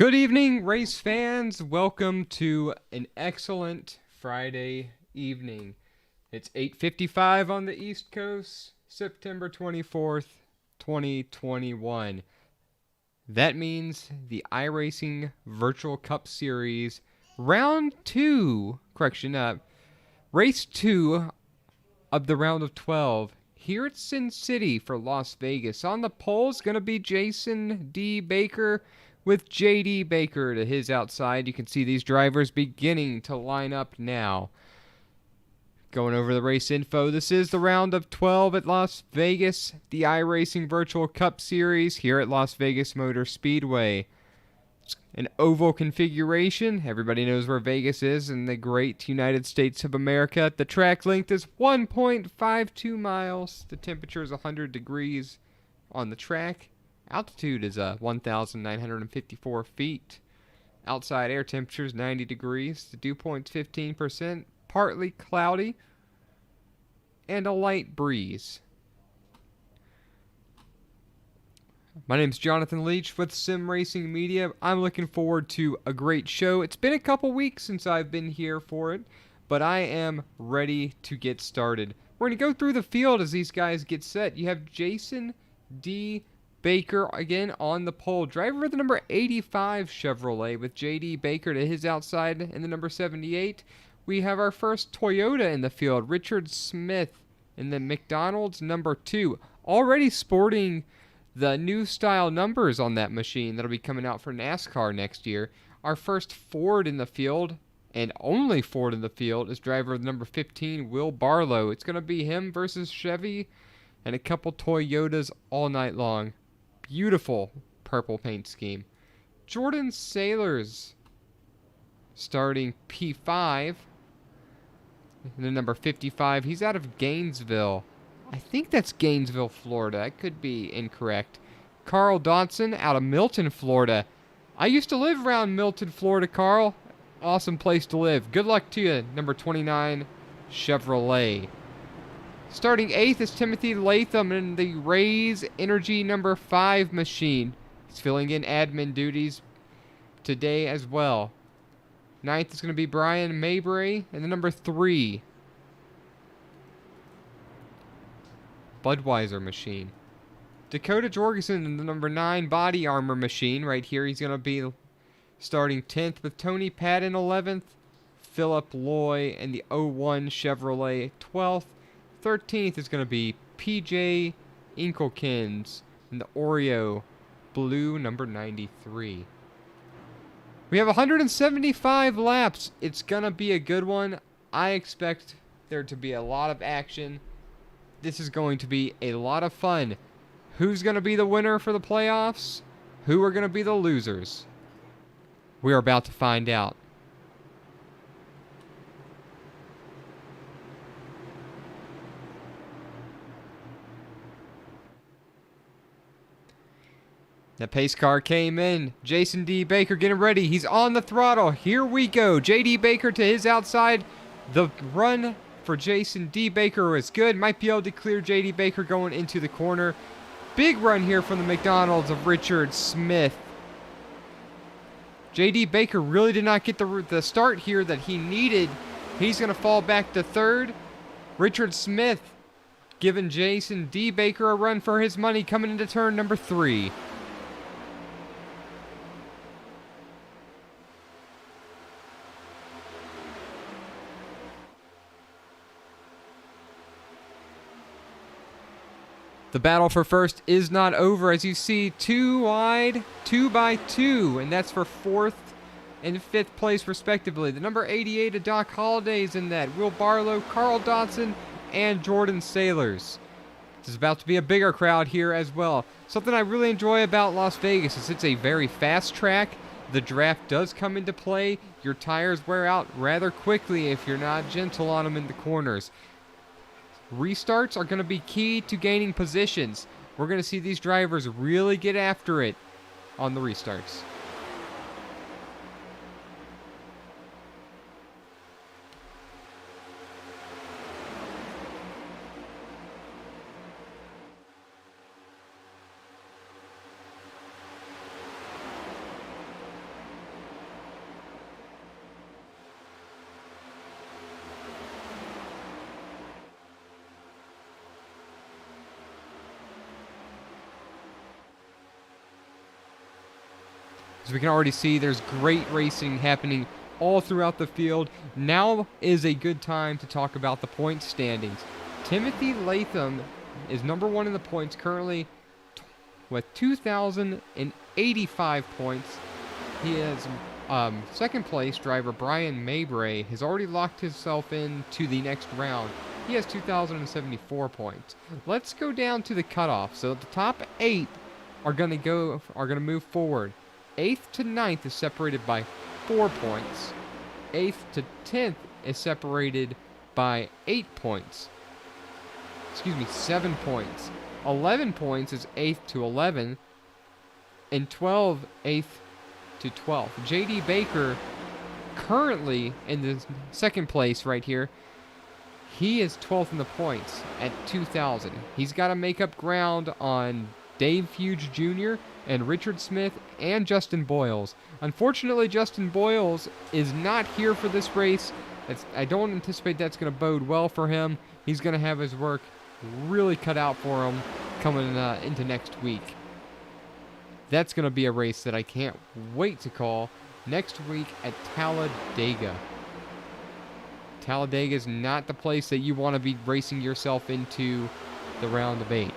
Good evening, race fans. Welcome to an excellent Friday evening. It's 8:55 on the East Coast, September 24th, 2021. That means the iRacing Virtual Cup Series Round 2, Race 2 of the round of 12 here at Sin City for Las Vegas. On the pole is going to be Jason D. Baker with J.D. Baker to his outside. You can see these drivers beginning to line up now. Going over the race info, this is the round of 12 at Las Vegas, the iRacing Virtual Cup Series here at Las Vegas Motor Speedway. It's an oval configuration. Everybody knows where Vegas is in the great United States of America. The track length is 1.52 miles. The temperature is 100 degrees on the track. Altitude is 1,954 feet. Outside air temperature is 90 degrees. The dew point's 15%, partly cloudy, and a light breeze. My name's Jonathan Leach with Sim Racing Media. I'm looking forward to a great show. It's been a couple weeks since I've been here for it, but I am ready to get started. We're going to go through the field as these guys get set. You have Jason D. Baker again on the pole. Driver of the number 85 Chevrolet with J.D. Baker to his outside in the number 78. We have our first Toyota in the field, Richard Smith in the McDonald's number 2. Already sporting the new style numbers on that machine that'll be coming out for NASCAR next year. Our first Ford in the field, and only Ford in the field, is driver of the number 15, Will Barlow. It's going to be him versus Chevy and a couple Toyotas all night long. Beautiful purple paint scheme. Jordan Sailors starting P5. And the number 55, he's out of Gainesville. I think that's Gainesville, Florida. I could be incorrect. Carl Dodson out of Milton, Florida. I used to live around Milton, Florida, Carl. Awesome place to live. Good luck to you, number 29, Chevrolet. Starting 8th is Timothy Latham in the Rays Energy number 5 machine. He's filling in admin duties today as well. 9th is going to be Brian Mabry in the number 3 Budweiser machine. Dakota Jorgensen in the number 9 Body Armor machine. Right here he's going to be starting 10th with Tony Padden 11th. Philip Loy in the 01 Chevrolet 12th. 13th is going to be PJ Inkelkins in the Oreo Blue number 93. We have 175 laps. It's going to be a good one. I expect there to be a lot of action. This is going to be a lot of fun. Who's going to be the winner for the playoffs? Who are going to be the losers? We're about to find out. The pace car came in. Jason D. Baker getting ready. He's on the throttle. Here we go. J.D. Baker to his outside. The run for Jason D. Baker was good. Might be able to clear J.D. Baker going into the corner. Big run here from the McDonald's of Richard Smith. J.D. Baker really did not get the start here that he needed. He's going to fall back to 3rd. Richard Smith giving Jason D. Baker a run for his money coming into turn number 3. The battle for first is not over. As you see, 2 wide, 2 by 2, and that's for 4th and 5th place respectively. The number 88 of Doc Holliday's in that. Will Barlow, Carl Dodson, and Jordan Sailors. There's about to be a bigger crowd here as well. Something I really enjoy about Las Vegas is it's a very fast track. The draft does come into play. Your tires wear out rather quickly if you're not gentle on them in the corners. Restarts are going to be key to gaining positions. We're going to see these drivers really get after it on the restarts. As we can already see, there's great racing happening all throughout the field. Now is a good time to talk about the point standings. Timothy Latham is number 1 in the points currently with 2,085 points. He has second place driver Brian Maybray has already locked himself into the next round. He has 2,074 points. Let's go down to the cutoff. So the top 8 are gonna move forward. 8th to 9th is separated by 4 points. 8th to 10th is separated by 8 points. 7 points. 11 points is 8th to 11, and 12 8th to 12th. JD Baker currently in the second place right here. He is 12th in the points at 2,000. He's got to make up ground on Dave Fuge Jr. and Richard Smith and Justin Boyles. Unfortunately, Justin Boyles is not here for this race. I don't anticipate that's going to bode well for him. He's going to have his work really cut out for him coming into next week. That's going to be a race that I can't wait to call next week at Talladega. Talladega is not the place that you want to be racing yourself into the round of 8.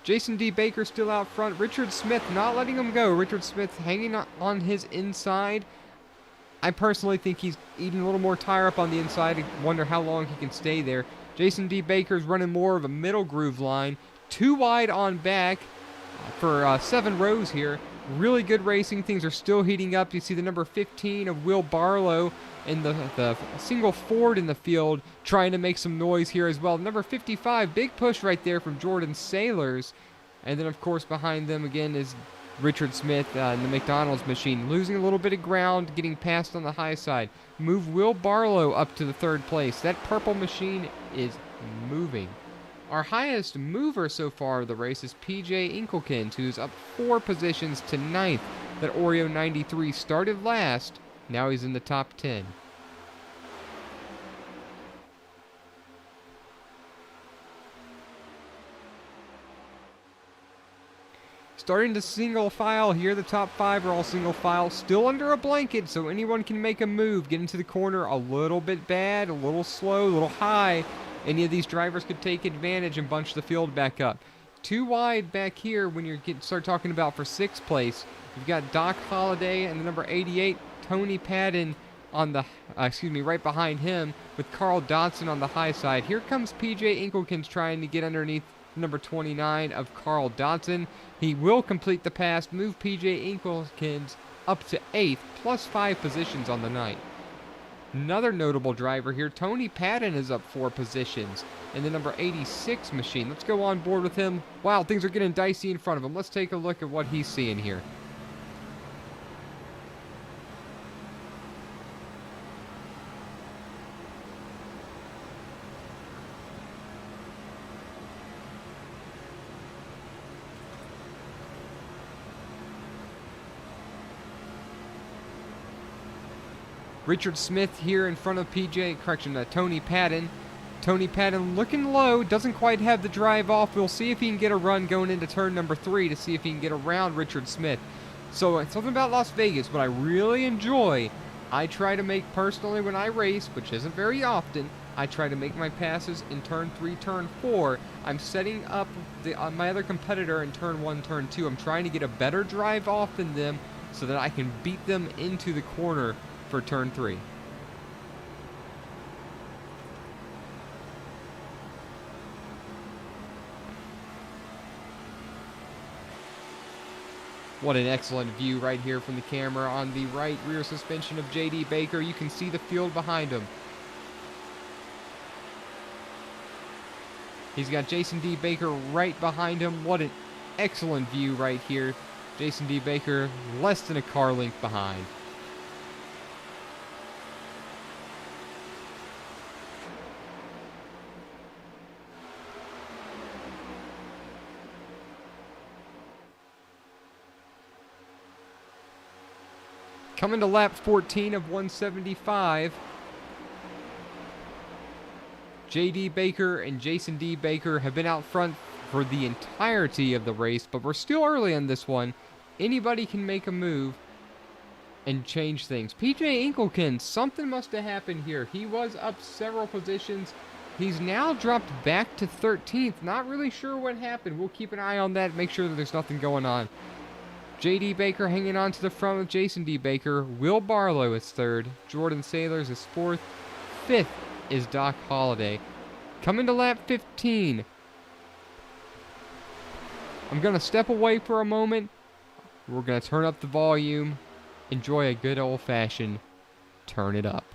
Jason D. Baker still out front. Richard Smith not letting him go. Richard Smith hanging on his inside. I personally think he's eating a little more tire up on the inside. I wonder how long he can stay there. Jason D. Baker's running more of a middle groove line. 2 wide on back for 7 rows here. Really good racing. Things are still heating up. You see the number 15 of Will Barlow and the single Ford in the field trying to make some noise here as well. Number 55, big push right there from Jordan Sailors. And then, of course, behind them again is Richard Smith in the McDonald's machine, losing a little bit of ground, getting passed on the high side. Move Will Barlow up to the 3rd place. That purple machine is moving. Our highest mover so far of the race is PJ Inkelkins, who's up 4 positions to 9th. That Oreo 93 started last. Now he's in the top 10. Starting to single file here. The top 5 are all single file. Still under a blanket, so anyone can make a move. Get into the corner a little bit bad, a little slow, a little high. Any of these drivers could take advantage and bunch the field back up. 2 wide back here when you start talking about for 6th place. You've got Doc Holliday and the number 88, Tony Padden on the, right behind him with Carl Dodson on the high side. Here comes PJ Inkelkins trying to get underneath number 29 of Carl Dodson. He will complete the pass, move PJ Inkelkins up to 8th, plus 5 positions on the night. Another notable driver here, Tony Padden, is up 4 positions in the number 86 machine. Let's go on board with him. Wow, things are getting dicey in front of him. Let's take a look at what he's seeing here. Richard Smith here in front of Tony Padden. Tony Padden looking low, doesn't quite have the drive off. We'll see if he can get a run going into turn number 3 to see if he can get around Richard Smith. So something about Las Vegas, what I really enjoy, I try to make personally when I race, which isn't very often, I try to make my passes in turn 3, turn 4. I'm setting up my other competitor in turn 1, turn 2. I'm trying to get a better drive off than them so that I can beat them into the corner for turn 3. What an excellent view right here from the camera on the right rear suspension of JD Baker. You can see the field behind him. He's got Jason D. Baker right behind him. What an excellent view right here. Jason D. Baker less than a car length behind. Coming to lap 14 of 175. J.D. Baker and Jason D. Baker have been out front for the entirety of the race, but we're still early in this one. Anybody can make a move and change things. PJ Inkelkin, something must have happened here. He was up several positions. He's now dropped back to 13th. Not really sure what happened. We'll keep an eye on that, make sure that there's nothing going on. J.D. Baker hanging on to the front with Jason D. Baker. Will Barlow is third. Jordan Sailors is fourth. Fifth is Doc Holliday. Coming to lap 15. I'm going to step away for a moment. We're going to turn up the volume. Enjoy a good old-fashioned turn it up.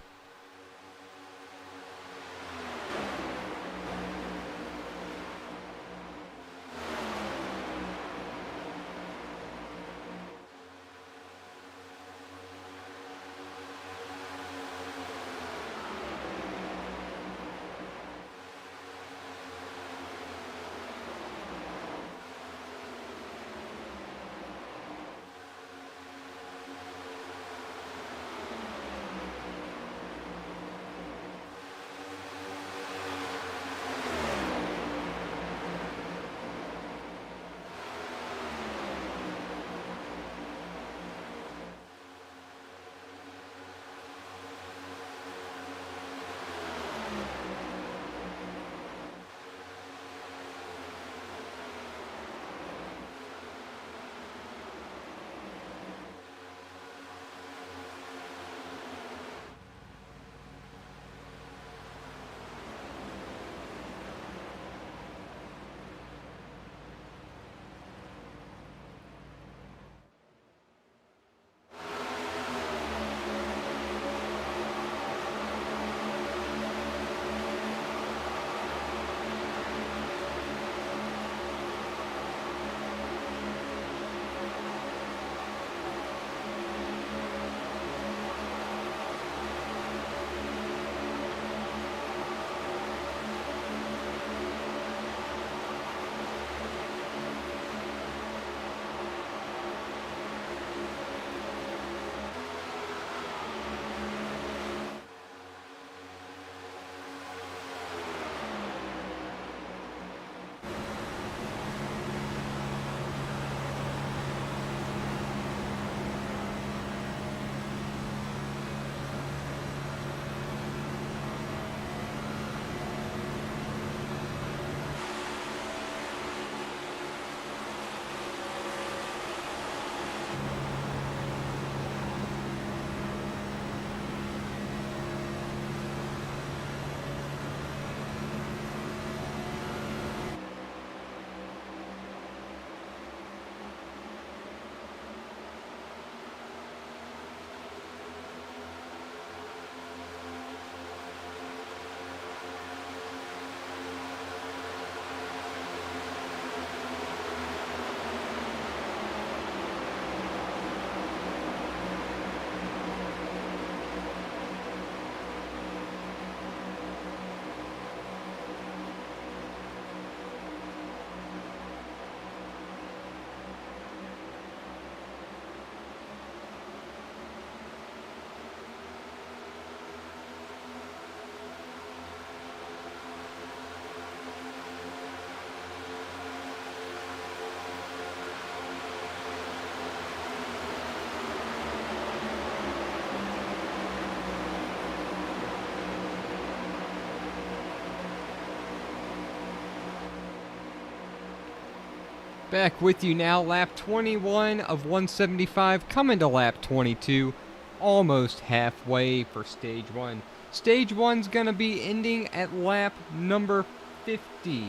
Back with you now, lap 21 of 175, coming to lap 22, almost halfway for stage 1. Stage 1's gonna be ending at lap number 50.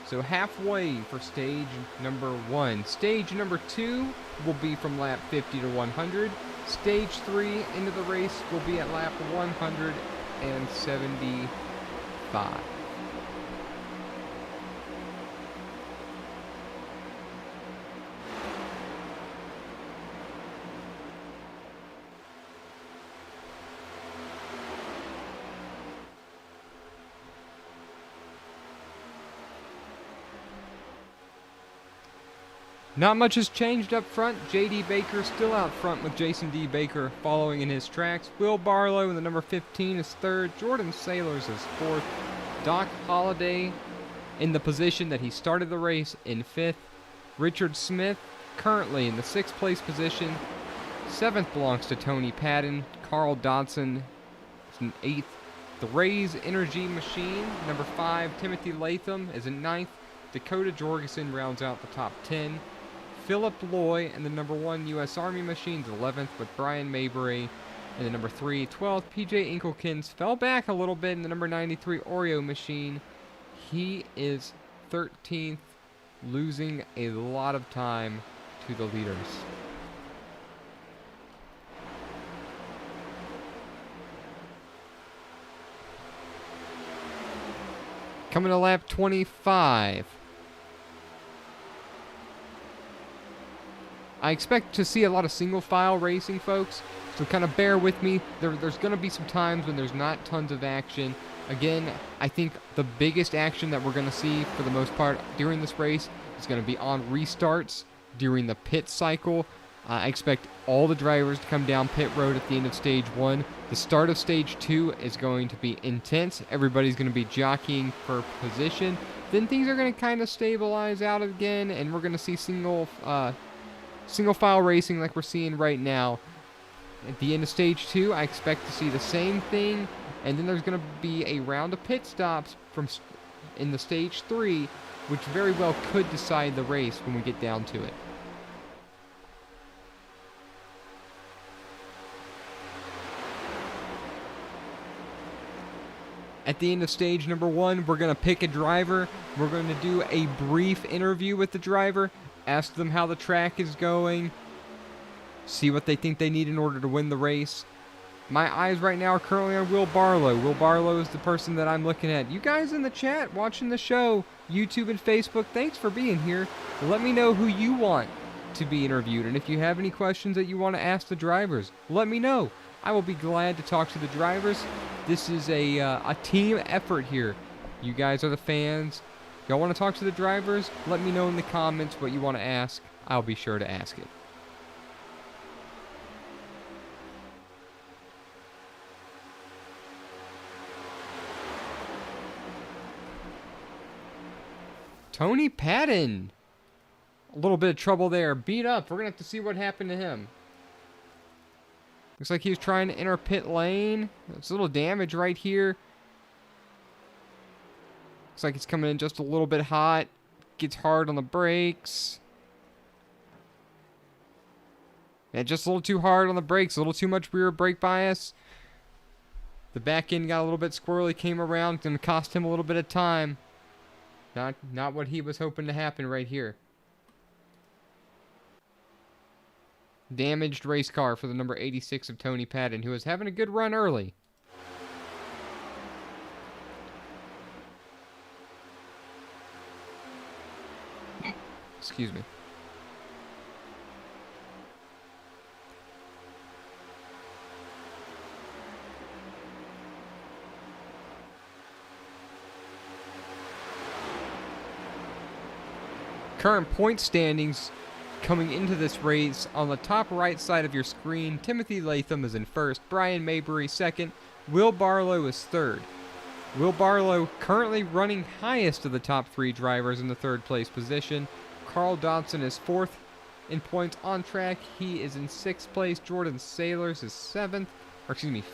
So halfway for stage number 1. Stage number 2 will be from lap 50 to 100. Stage 3 into the race will be at lap 175. Not much has changed up front. J.D. Baker still out front with Jason D. Baker following in his tracks. Will Barlow in the number 15 is third. Jordan Sailors is fourth. Doc Holliday in the position that he started the race in fifth. Richard Smith currently in the sixth place position. Seventh belongs to Tony Padden. Carl Dodson is in eighth. The Rays Energy Machine, number 5, Timothy Latham is in ninth. Dakota Jorgensen rounds out the top 10. Philip Loy and the number 1 U.S. Army Machines 11th, with Brian Maybury in the number 3. 12th, PJ Inkelkins fell back a little bit in the number 93 Oreo Machine. He is 13th, losing a lot of time to the leaders. Coming to lap 25. I expect to see a lot of single file racing, folks, so kind of bear with me. There's going to be some times when there's not tons of action. Again, I think the biggest action that we're going to see for the most part during this race is going to be on restarts during the pit cycle. I expect all the drivers to come down pit road at the end of stage 1. The start of stage 2 is going to be intense. Everybody's going to be jockeying for position. Then things are going to kind of stabilize out again, and we're going to see single file racing like we're seeing right now. At the end of stage 2, I expect to see the same thing, and then there's going to be a round of pit stops in the stage 3, which very well could decide the race when we get down to it. At the end of stage number 1, we're going to pick a driver. We're going to do a brief interview with the driver, ask them how the track is going, see what they think they need in order to win the race. My eyes right now are currently on Will Barlow. Will Barlow is the person that I'm looking at. You guys in the chat watching the show, YouTube and Facebook, thanks for being here. Let me know who you want to be interviewed, and if you have any questions that you want to ask the drivers, let me know. I will be glad to talk to the drivers. This is a team effort here. You guys are the fans. Y'all want to talk to the drivers? Let me know in the comments what you want to ask. I'll be sure to ask it. Tony Padden. A little bit of trouble there. Beat up. We're going to have to see what happened to him. Looks like he was trying to enter pit lane. There's a little damage right here. Looks like it's coming in just a little bit hot. Gets hard on the brakes. Yeah, just a little too hard on the brakes. A little too much rear brake bias. The back end got a little bit squirrely. Came around. Going to cost him a little bit of time. Not what he was hoping to happen right here. Damaged race car for the number 86 of Tony Padden, who was having a good run early. Excuse me. Current point standings coming into this race, on the top right side of your screen, Timothy Latham is in first, Brian Maybury second, Will Barlow is third. Will Barlow currently running highest of the top 3 drivers in the third place position. Carl Dodson is fourth in points on track. He is in sixth place. Jordan Sailors is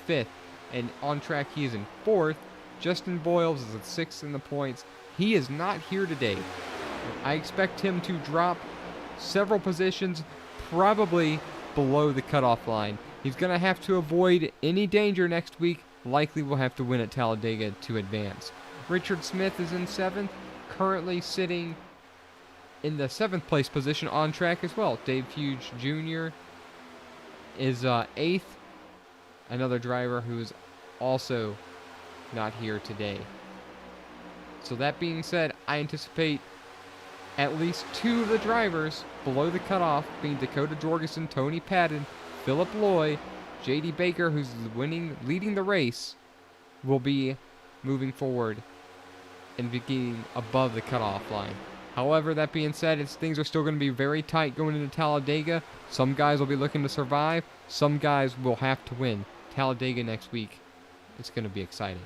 fifth, and on track he is in fourth. Justin Boyles is at sixth in the points. He is not here today. I expect him to drop several positions, probably below the cutoff line. He's going to have to avoid any danger next week. Likely will have to win at Talladega to advance. Richard Smith is in seventh, currently sitting in the seventh place position on track as well. Dave Fuge Jr. is eighth, another driver who's also not here today. So that being said, I anticipate at least 2 of the drivers below the cutoff, being Dakota Jorgensen, Tony Padden, Philip Loy, J.D. Baker, who's leading the race, will be moving forward and beginning above the cutoff line. However, that being said, things are still going to be very tight going into Talladega. Some guys will be looking to survive. Some guys will have to win. Talladega next week. It's going to be exciting.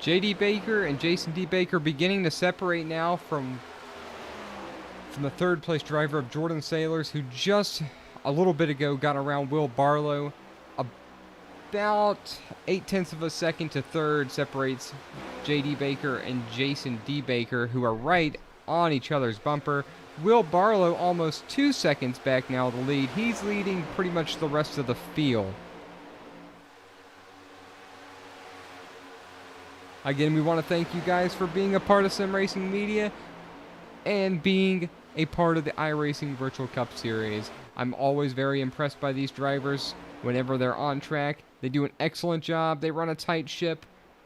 J.D. Baker and Jason D. Baker beginning to separate now from the third place driver of Jordan Sailors, who just a little bit ago got around Will Barlow. About 0.8 of a second to third separates J.D. Baker and Jason D. Baker, who are right on each other's bumper. Will Barlow almost 2 seconds back now the lead. He's leading pretty much the rest of the field. Again, we want to thank you guys for being a part of Sim Racing Media and being a part of the iRacing Virtual Cup Series. I'm always very impressed by these drivers whenever they're on track. They do an excellent job. They run a tight ship.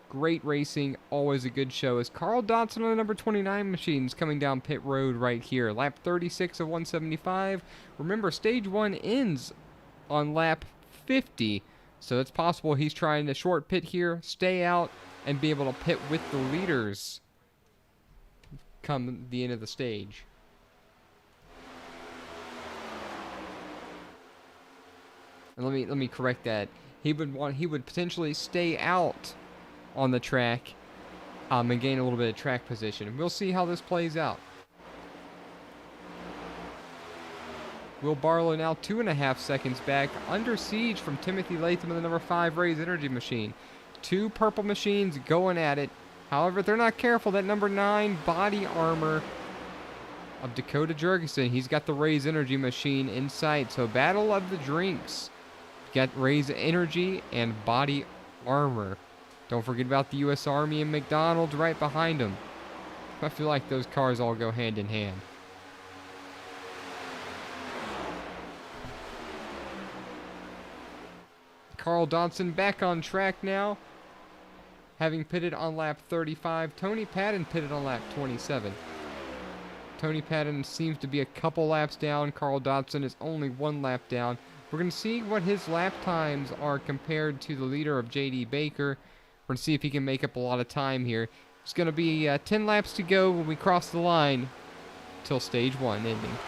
Great racing. Always a good show. As Carl Dodson on the number 29 machines coming down pit road right here. Lap 36 of 175. Remember, stage 1 ends on lap 50. So it's possible he's trying to short pit here, stay out, and be able to pit with the leaders come the end of the stage. And let me correct that. He would potentially stay out on the track and gain a little bit of track position. We'll see how this plays out. Will Barlow now 2.5 seconds back, under siege from Timothy Latham in the number 5 Rays Energy machine. Two purple machines going at it. However, if they're not careful, that number 9 body armor of Dakota Jurgensen, he's got the Rays Energy machine in sight. So battle of the drinks. Got Rays Energy and body armor. Don't forget about the U.S. Army and McDonald's right behind them. I feel like those cars all go hand in hand. Carl Dodson back on track now, having pitted on lap 35. Tony Padden pitted on lap 27. Tony Padden seems to be a couple laps down. Carl Dodson is only 1 lap down. We're going to see what his lap times are compared to the leader of J.D. Baker. We're going to see if he can make up a lot of time here. It's going to be 10 laps to go when we cross the line till stage 1 ending.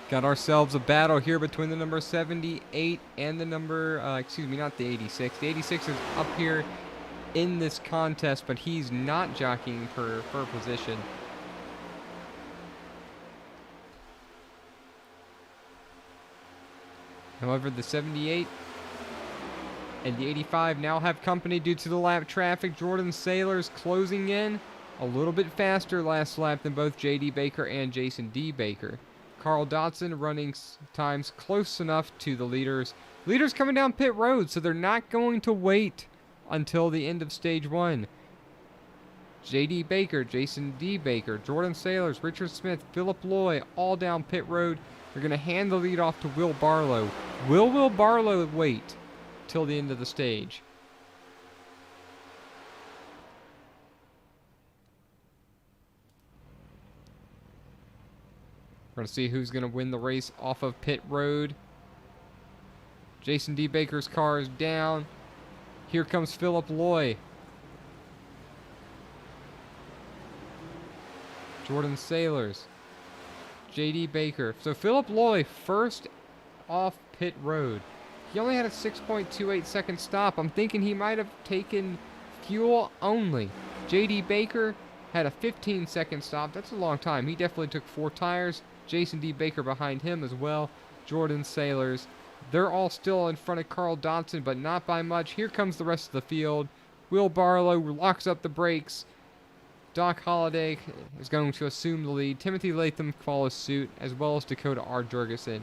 Got ourselves a battle here between the number 78 and the number, not the 86. The 86 is up here in this contest, but he's not jockeying for position. However, the 78 and the 85 now have company due to the lap traffic. Jordan Sailors closing in a little bit faster last lap than both J.D. Baker and Jason D. Baker. Carl Dodson running times close enough to the leaders. Leaders coming down pit road, so they're not going to wait until the end of stage 1. J.D. Baker, Jason D. Baker, Jordan Sailors, Richard Smith, Philip Loy, all down pit road. They're going to hand the lead off to Will Barlow. Will Will Barlow wait till the end of the stage? We're going to see who's going to win the race off of pit road. Jason D. Baker's car is down. Here comes Philip Loy. Jordan Sailors, J.D. Baker. So Philip Loy first off pit road. He only had a 6.28 second stop. I'm thinking he might have taken fuel only. J.D. Baker had a 15-second stop. That's a long time. He definitely took 4 tires. Jason D. Baker behind him as well. Jordan Sailors. They're all still in front of Carl Dodson, but not by much. Here comes the rest of the field. Will Barlow locks up the brakes. Doc Holliday is going to assume the lead. Timothy Latham follows suit, as well as Dakota R. Jurgensen.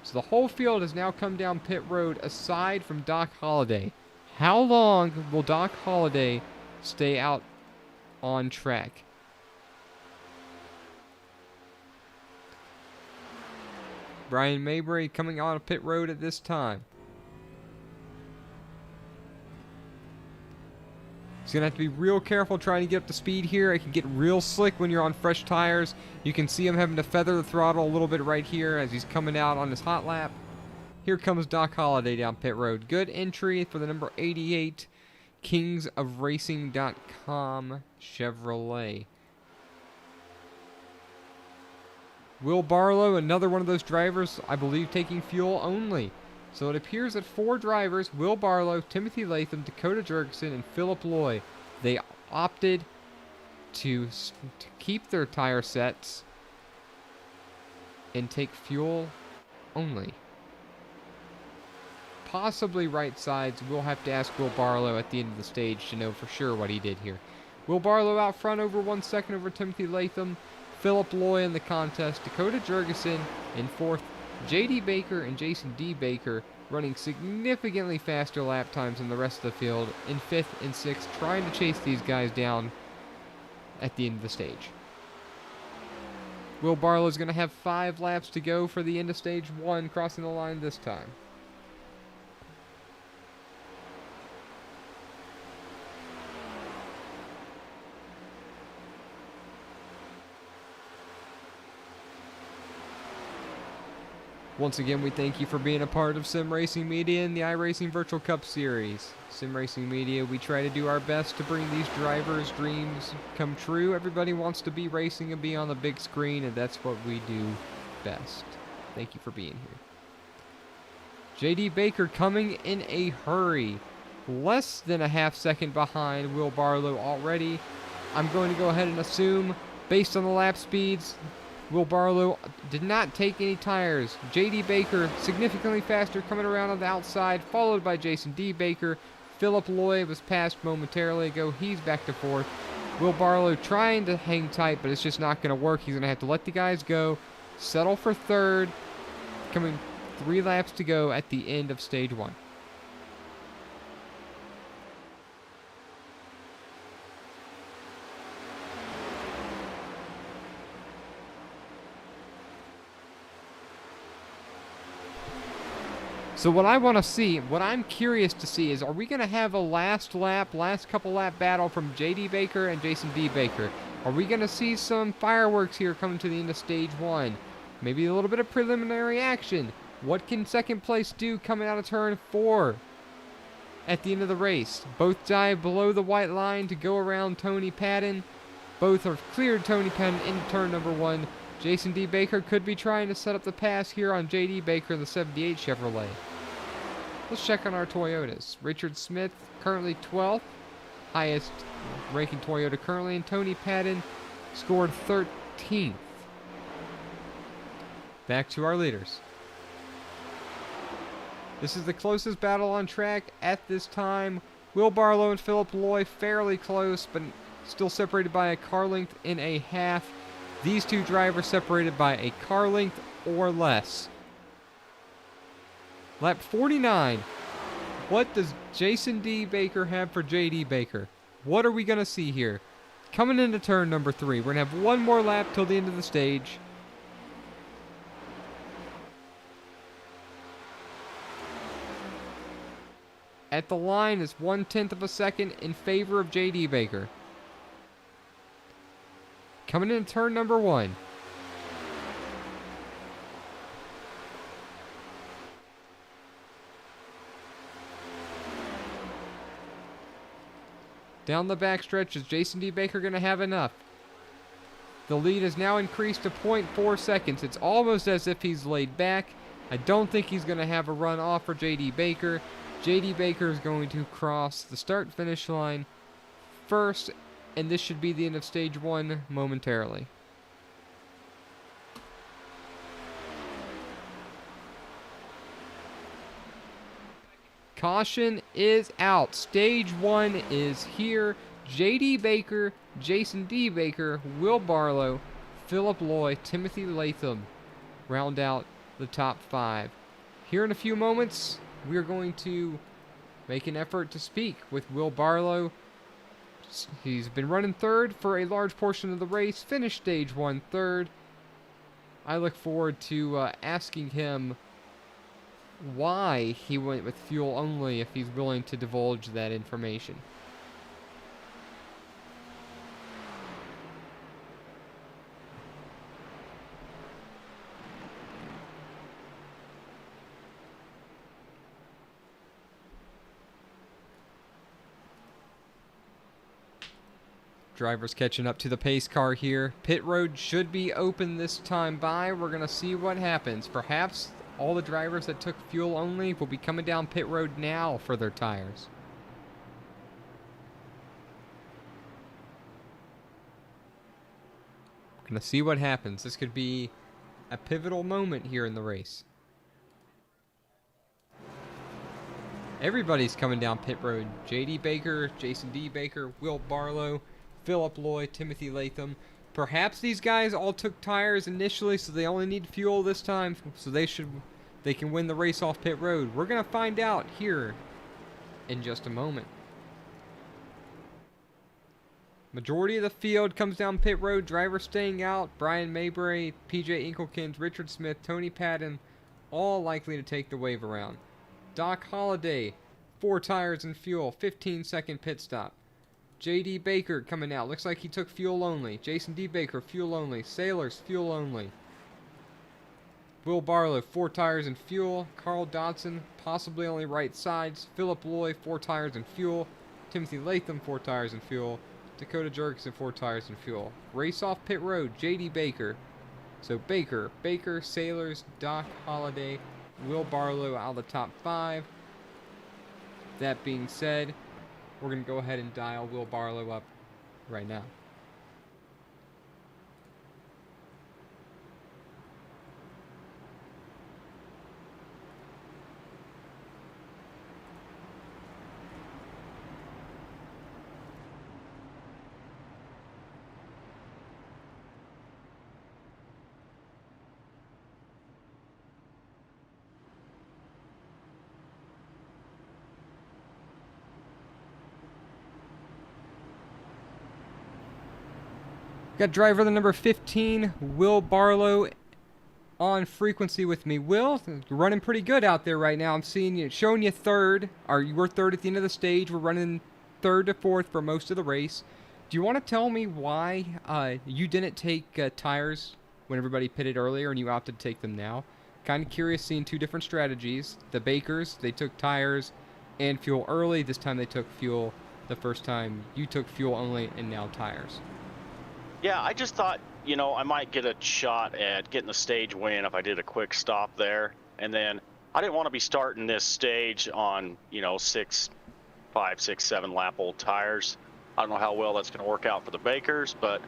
So the whole field has now come down pit road, aside from Doc Holliday. How long will Doc Holliday stay out on track? Brian Maybury coming on pit road at this time. He's going to have to be real careful trying to get up to speed here. It can get real slick when you're on fresh tires. You can see him having to feather the throttle a little bit right here as he's coming out on his hot lap. Here comes Doc Holliday down pit road. Good entry for the number 88 kingsofracing.com Chevrolet. Will Barlow, another one of those drivers, I believe, taking fuel only. So it appears that 4 drivers, Will Barlow, Timothy Latham, Dakota Jurgensen, and Philip Loy, they opted to keep their tire sets and take fuel only. Possibly right sides. We'll have to ask Will Barlow at the end of the stage to know for sure what he did here. Will Barlow out front over 1 second over Timothy Latham. Philip Loy in the contest. Dakota Jurgensen in 4th. J.D. Baker and Jason D. Baker running significantly faster lap times than the rest of the field in 5th and 6th, trying to chase these guys down at the end of the stage. Will Barlow is going to have 5 laps to go for the end of stage 1, crossing the line this time. Once again, we thank you for being a part of Sim Racing Media and the iRacing Virtual Cup Series. Sim Racing Media, we try to do our best to bring these drivers' dreams come true. Everybody wants to be racing and be on the big screen, and that's what we do best. Thank you for being here. J.D. Baker coming in a hurry. Less than a half second behind Will Barlow already. I'm going to go ahead and assume, based on the lap speeds, Will Barlow did not take any tires. J.D. Baker significantly faster coming around on the outside, followed by Jason D. Baker. Philip Loy was passed momentarily ago. He's back to 4th. Will Barlow trying to hang tight, but it's just not going to work. He's going to have to let the guys go, settle for 3rd, coming 3 laps to go at the end of stage 1. So what I want to see, what I'm curious to see is, are we going to have a last couple lap battle from J.D. Baker and Jason D. Baker? Are we going to see some fireworks here coming to the end of stage 1? Maybe a little bit of preliminary action. What can second place do coming out of turn 4 at the end of the race? Both dive below the white line to go around Tony Padden. Both have cleared Tony Padden into turn number 1. Jason D. Baker could be trying to set up the pass here on J.D. Baker in the 78 Chevrolet. Let's check on our Toyotas. Richard Smith, currently 12th, highest ranking Toyota currently, and Tony Padden scored 13th. Back to our leaders. This is the closest battle on track at this time. Will Barlow and Philip Loy fairly close, but still separated by a car length and a half. These 2 drivers separated by a car length or less. Lap 49. What does Jason D. Baker have for J.D. Baker? What are we going to see here? Coming into turn number 3. We're going to have 1 more lap till the end of the stage. At the line is 1/10 of a second in favor of J.D. Baker. Coming into turn number 1. Down the backstretch, is Jason D. Baker going to have enough? The lead has now increased to 0.4 seconds. It's almost as if he's laid back. I don't think he's going to have a run off for J.D. Baker. J.D. Baker is going to cross the start-finish line first, and this should be the end of stage 1 momentarily. Caution is out. Stage 1 is here. J.D. Baker, Jason D. Baker, Will Barlow, Philip Loy, Timothy Latham round out the top 5. Here in a few moments, we are going to make an effort to speak with Will Barlow. He's been running third for a large portion of the race, finished stage 1 third. I look forward to asking him why he went with fuel only if he's willing to divulge that information. Drivers catching up to the pace car here. Pit road should be open this time by. We're going to see what happens. Perhaps all the drivers that took fuel only will be coming down pit road now for their tires. We're going to see what happens. This could be a pivotal moment here in the race. Everybody's coming down pit road. J.D. Baker, Jason D. Baker, Will Barlow, Philip Loy, Timothy Latham. Perhaps these guys all took tires initially, so they only need fuel this time, so they can win the race off pit road. We're going to find out here in just a moment. Majority of the field comes down pit road. Drivers staying out. Brian Mayberry, PJ Inkelkins, Richard Smith, Tony Padden, all likely to take the wave around. Doc Holliday, 4 tires and fuel, 15-second pit stop. J.D. Baker coming out. Looks like he took fuel only. Jason D. Baker, fuel only. Sailors, fuel only. Will Barlow, 4 tires and fuel. Carl Dodson, possibly only right sides. Philip Loy, 4 tires and fuel. Timothy Latham, 4 tires and fuel. Dakota Jerkson, 4 tires and fuel. Race off pit road, J.D. Baker. So Baker, Sailors, Doc Holliday, Will Barlow out of the top 5. That being said, we're going to go ahead and dial Will Barlow up right now. Got driver the number 15, Will Barlow, on frequency with me. Will, you're running pretty good out there right now. I'm seeing you, showing you third. You were third at the end of the stage. We're running third to fourth for most of the race. Do you want to tell me why you didn't take tires when everybody pitted earlier and you opted to take them now? Kind of curious seeing 2 different strategies. The Bakers, they took tires and fuel early. This time they took fuel the first time. You took fuel only and now tires. Yeah, I just thought, you know, I might get a shot at getting the stage win if I did a quick stop there. And then I didn't want to be starting this stage on, you know, 5, 6, 7 lap old tires. I don't know how well that's going to work out for the Bakers, but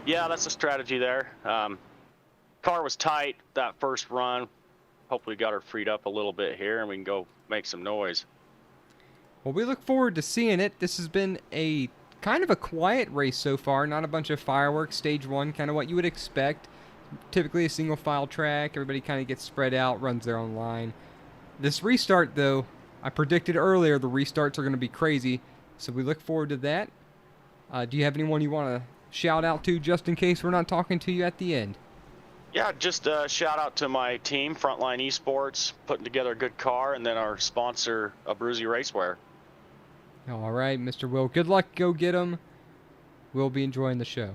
yeah, that's the strategy there. Car was tight that first run. Hopefully got her freed up a little bit here and we can go make some noise. Well, we look forward to seeing it. This has been a kind of a quiet race so far, not a bunch of fireworks. Stage 1, kind of what you would expect. Typically a single file track, everybody kind of gets spread out, runs their own line. This restart though, I predicted earlier the restarts are going to be crazy, so we look forward to that. Do you have anyone you want to shout out to just in case we're not talking to you at the end? Yeah, just shout out to my team, Frontline Esports, putting together a good car, and then our sponsor, Abruzzi Racewear. All right, Mr. Will. Good luck. Go get him. We'll be enjoying the show.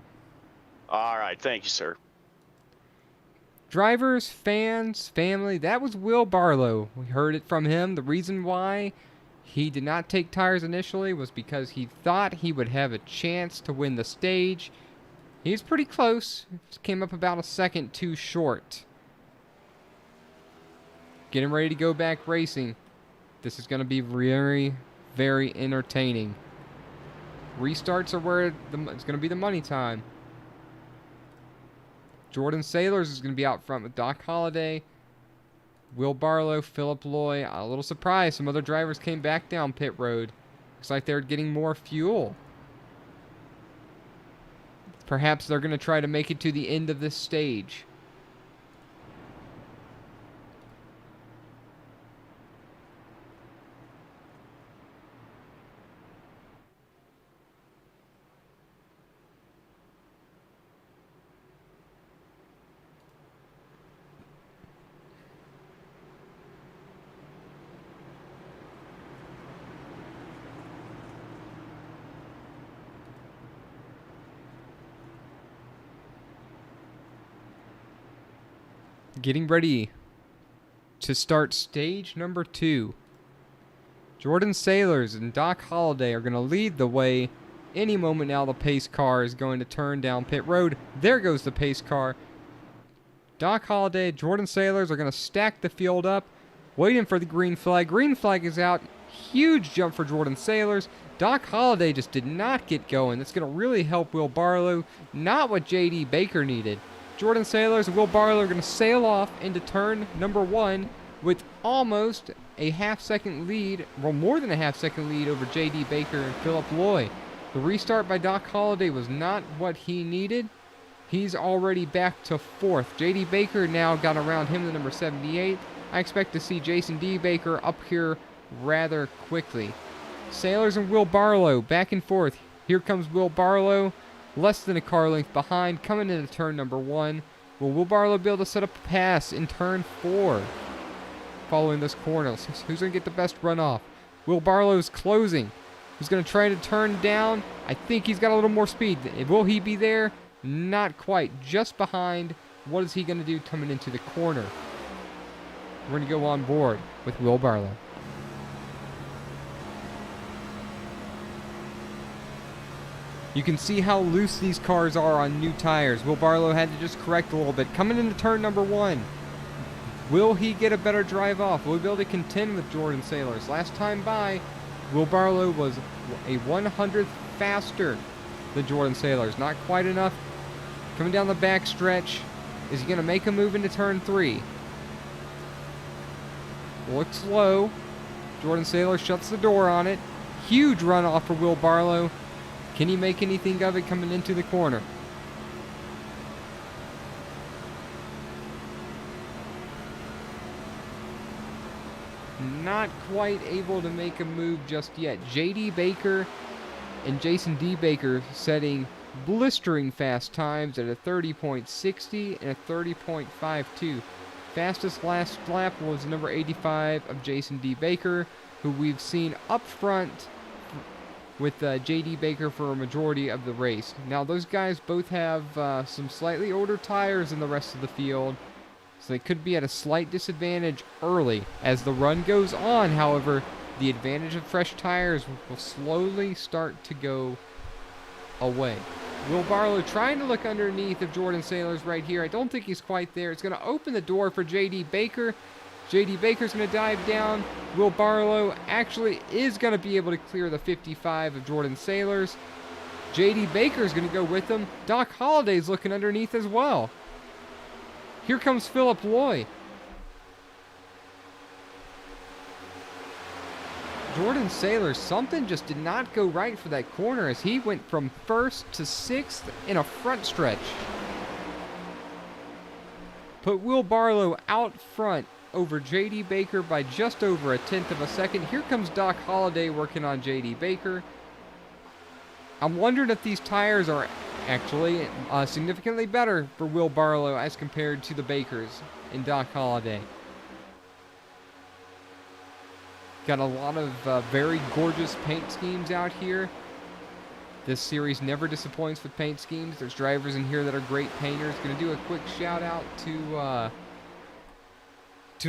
All right. Thank you, sir. Drivers, fans, family, that was Will Barlow. We heard it from him. The reason why he did not take tires initially was because he thought he would have a chance to win the stage. He's pretty close. Just came up about a second too short. Getting ready to go back racing. This is going to be very, very entertaining. Restarts are where it's going to be the money time. Jordan Sailors is going to be out front with Doc Holliday, Will Barlow, Philip Loy. A little surprise, some other drivers came back down pit road. Looks like they're getting more fuel. Perhaps they're going to try to make it to the end of this stage. Getting ready to start stage number 2. Jordan Sailors and Doc Holliday are going to lead the way. Any moment now, the pace car is going to turn down pit road. There goes the pace car. Doc Holliday, Jordan Sailors are going to stack the field up, waiting for the green flag. Green flag is out. Huge jump for Jordan Sailors. Doc Holliday just did not get going. That's going to really help Will Barlow. Not what J.D. Baker needed. Jordan Sailors and Will Barlow are going to sail off into turn number 1 with almost a half-second lead, well, more than a half-second lead over J.D. Baker and Philip Loy. The restart by Doc Holliday was not what he needed. He's already back to 4th. J.D. Baker now got around him to number 78. I expect to see Jason D. Baker up here rather quickly. Sailors and Will Barlow back and forth. Here comes Will Barlow. Less than a car length behind, coming into turn number 1. Will Will Barlow be able to set up a pass in turn 4? Following this corner, who's going to get the best runoff? Will Barlow's closing. He's going to try to turn down. I think he's got a little more speed. Will he be there? Not quite. Just behind. What is he going to do coming into the corner? We're going to go on board with Will Barlow. You can see how loose these cars are on new tires. Will Barlow had to just correct a little bit. Coming into turn number 1. Will he get a better drive off? Will he be able to contend with Jordan Sailors? Last time by, Will Barlow was a 100th faster than Jordan Sailors. Not quite enough. Coming down the back stretch. Is he going to make a move into turn 3? Looks low. Jordan Sailors shuts the door on it. Huge runoff for Will Barlow. Can he make anything of it coming into the corner? Not quite able to make a move just yet. J.D. Baker and Jason D. Baker setting blistering fast times at a 30.60 and a 30.52. Fastest last lap was number 85 of Jason D. Baker, who we've seen up front with J.D. Baker for a majority of the race. Now, those guys both have some slightly older tires than the rest of the field, so they could be at a slight disadvantage early. As the run goes on, however, the advantage of fresh tires will slowly start to go away. Will Barlow trying to look underneath of Jordan Sailors right here. I don't think he's quite there. It's going to open the door for J.D. Baker. J.D. Baker's going to dive down. Will Barlow actually is going to be able to clear the 55 of Jordan Sailors. J.D. Baker's going to go with him. Doc Holliday's looking underneath as well. Here comes Philip Loy. Jordan Sailors, something just did not go right for that corner as he went from 1st to 6th in a front stretch. Put Will Barlow out front over J.D. Baker by just over a 1/10 of a second. Here comes Doc Holliday working on J.D. Baker. I'm wondering if these tires are actually significantly better for Will Barlow as compared to the Bakers and Doc Holliday. Got a lot of very gorgeous paint schemes out here. This series never disappoints with paint schemes. There's drivers in here that are great painters. Going to do a quick shout out to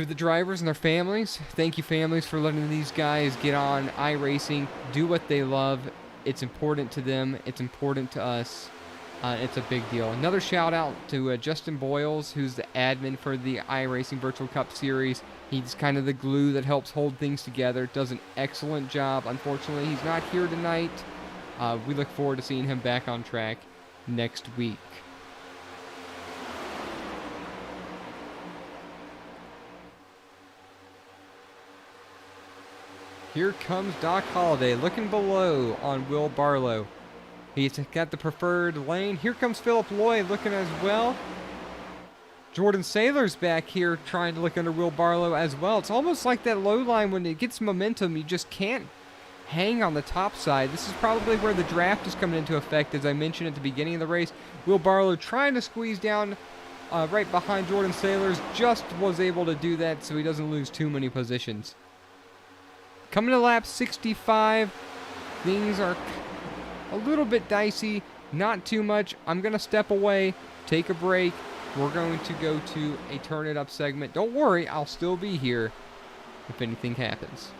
the drivers and their families. Thank you, families, for letting these guys get on iRacing, do what they love. It's important to them. It's important to us. It's a big deal. Another shout out to Justin Boyles, who's the admin for the iRacing Virtual Cup Series. He's kind of the glue that helps hold things together. Does an excellent job. Unfortunately, he's not here tonight. We look forward to seeing him back on track next week. Here comes Doc Holliday looking below on Will Barlow. He's got the preferred lane. Here comes Philip Loy looking as well. Jordan Saylor's back here trying to look under Will Barlow as well. It's almost like that low line when it gets momentum, you just can't hang on the top side. This is probably where the draft is coming into effect, as I mentioned at the beginning of the race. Will Barlow trying to squeeze down right behind Jordan Saylor's, just was able to do that so he doesn't lose too many positions. Coming to lap 65, things are a little bit dicey, not too much. I'm going to step away, take a break. We're going to go to a Turn It Up segment. Don't worry, I'll still be here if anything happens.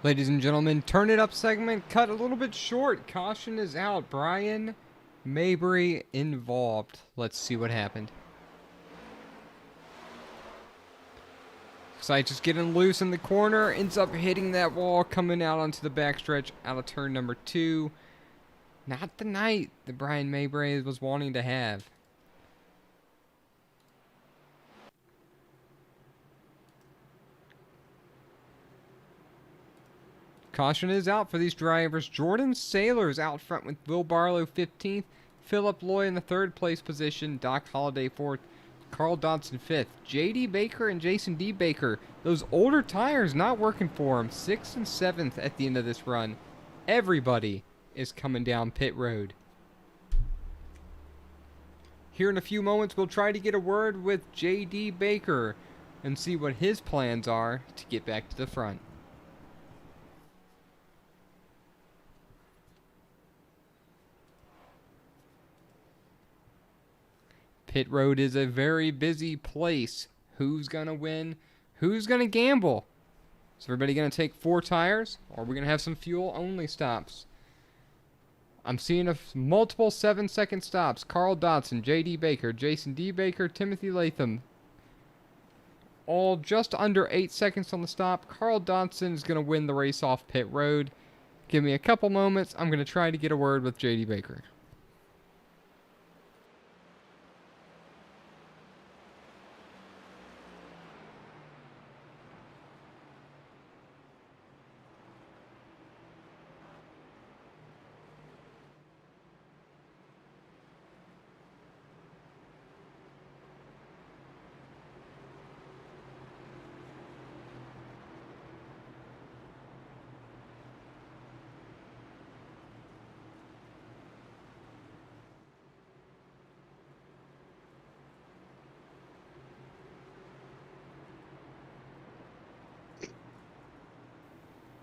Ladies and gentlemen, turn it up segment cut a little bit short. Caution is out. Brian Mabry involved. Let's see what happened. Sight just getting loose in the corner, ends up hitting that wall, coming out onto the backstretch out of turn number 2. Not the night that Brian Mabry was wanting to have. Caution is out for these drivers. Jordan Saylor's out front with Will Barlow 15th, Philip Loy in the 3rd place position, Doc Holliday 4th, Carl Dodson 5th. J.D. Baker and Jason D. Baker, those older tires not working for them. 6th and 7th at the end of this run. Everybody is coming down pit road. Here in a few moments, we'll try to get a word with J.D. Baker and see what his plans are to get back to the front. Pit road is a very busy place. Who's going to win? Who's going to gamble? Is everybody going to take 4 tires? Or are we going to have some fuel-only stops? I'm seeing multiple 7-second stops. Carl Dodson, J.D. Baker, Jason D. Baker, Timothy Latham. All just under 8 seconds on the stop. Carl Dodson is going to win the race off pit road. Give me a couple moments. I'm going to try to get a word with J.D. Baker.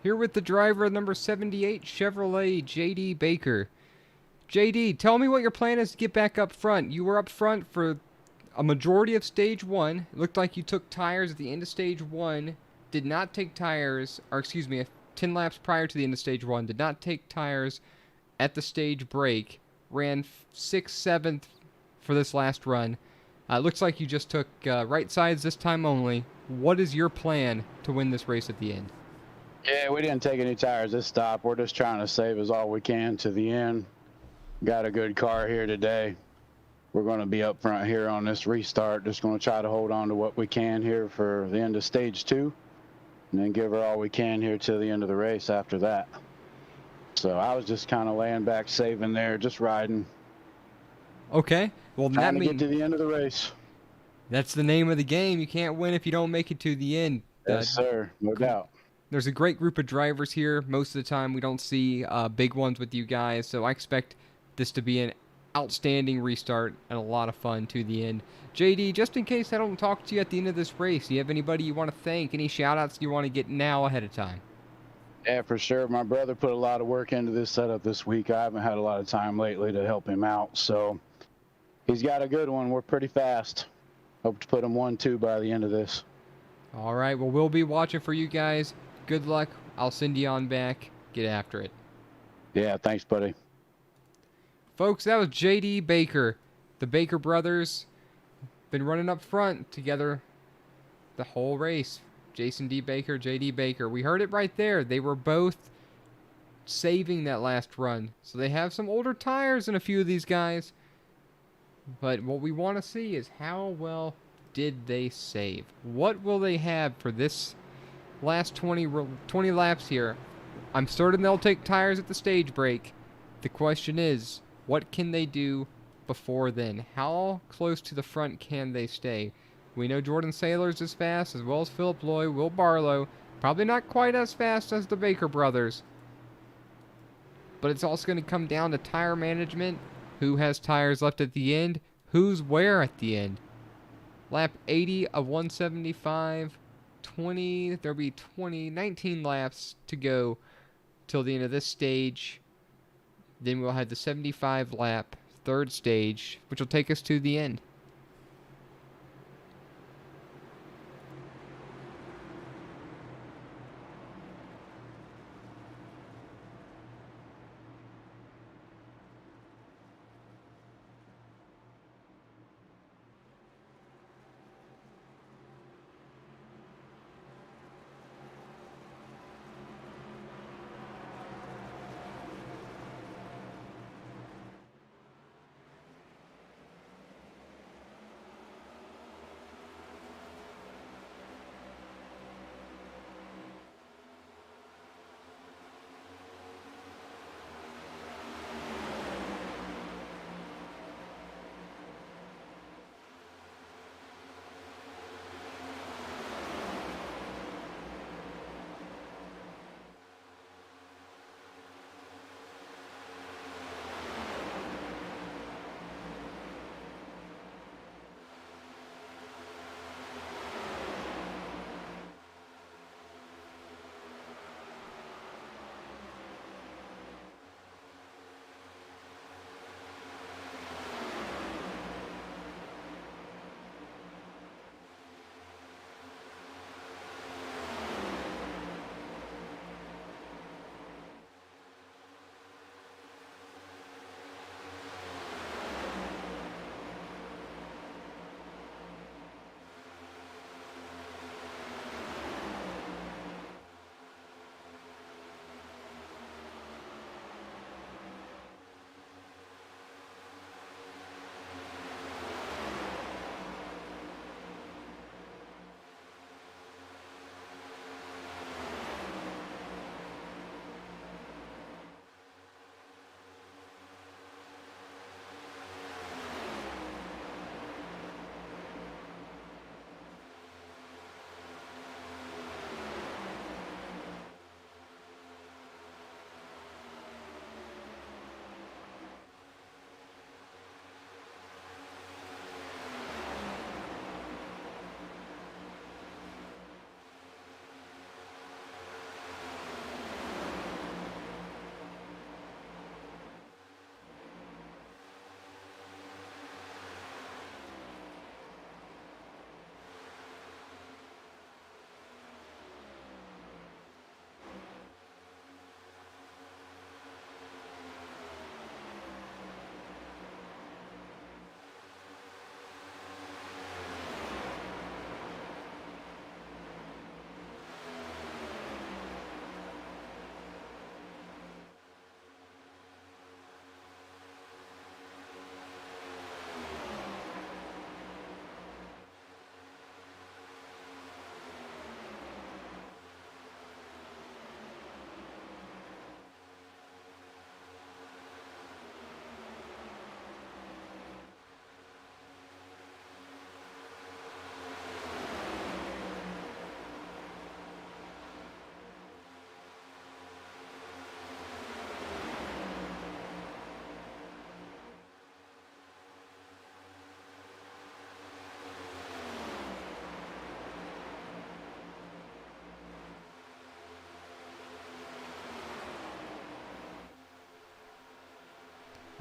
Here with the driver of number 78 Chevrolet, J.D. Baker. J.D., tell me what your plan is to get back up front. You were up front for a majority of Stage 1. It looked like you took tires at the end of Stage 1. Did not take tires, 10 laps prior to the end of Stage 1. Did not take tires at the stage break. Ran 6th, 7th for this last run. Looks like you just took right sides this time only. What is your plan to win this race at the end? Yeah, we didn't take any tires this stop. We're just trying to save us all we can to the end. Got a good car here today. We're going to be up front here on this restart. Just going to try to hold on to what we can here for the end of Stage 2. And then give her all we can here to the end of the race after that. So I was just kind of laying back, saving there, just riding. Okay. Well, trying to get to the end of the race. That's the name of the game. You can't win if you don't make it to the end. Yes, sir. No doubt. There's a great group of drivers here. Most of the time, we don't see big ones with you guys, so I expect this to be an outstanding restart and a lot of fun to the end. JD, just in case I don't talk to you at the end of this race, do you have anybody you want to thank? Any shout-outs you want to get now ahead of time? Yeah, for sure. My brother put a lot of work into this setup this week. I haven't had a lot of time lately to help him out, so he's got a good one. We're pretty fast. Hope to put him 1-2 by the end of this. All right, well, we'll be watching for you guys. Good luck. I'll send you on back. Get after it. Yeah, thanks, buddy. Folks, that was J.D. Baker. The Baker brothers been running up front together the whole race. Jason D. Baker, J.D. Baker. We heard it right there. They were both saving that last run. So they have some older tires in a few of these guys. But what we want to see is how well did they save? What will they have for this last 20 laps here? I'm certain they'll take tires at the stage break. The question is, what can they do before then? How close to the front can they stay? We know Jordan Saylor's is fast, as well as Philip Loy, Will Barlow. Probably not quite as fast as the Baker brothers. But it's also going to come down to tire management. Who has tires left at the end? Who's where at the end? Lap 80 of 175. There'll be 19 laps to go till the end of this stage. Then we'll have the 75 lap third stage, which will take us to the end.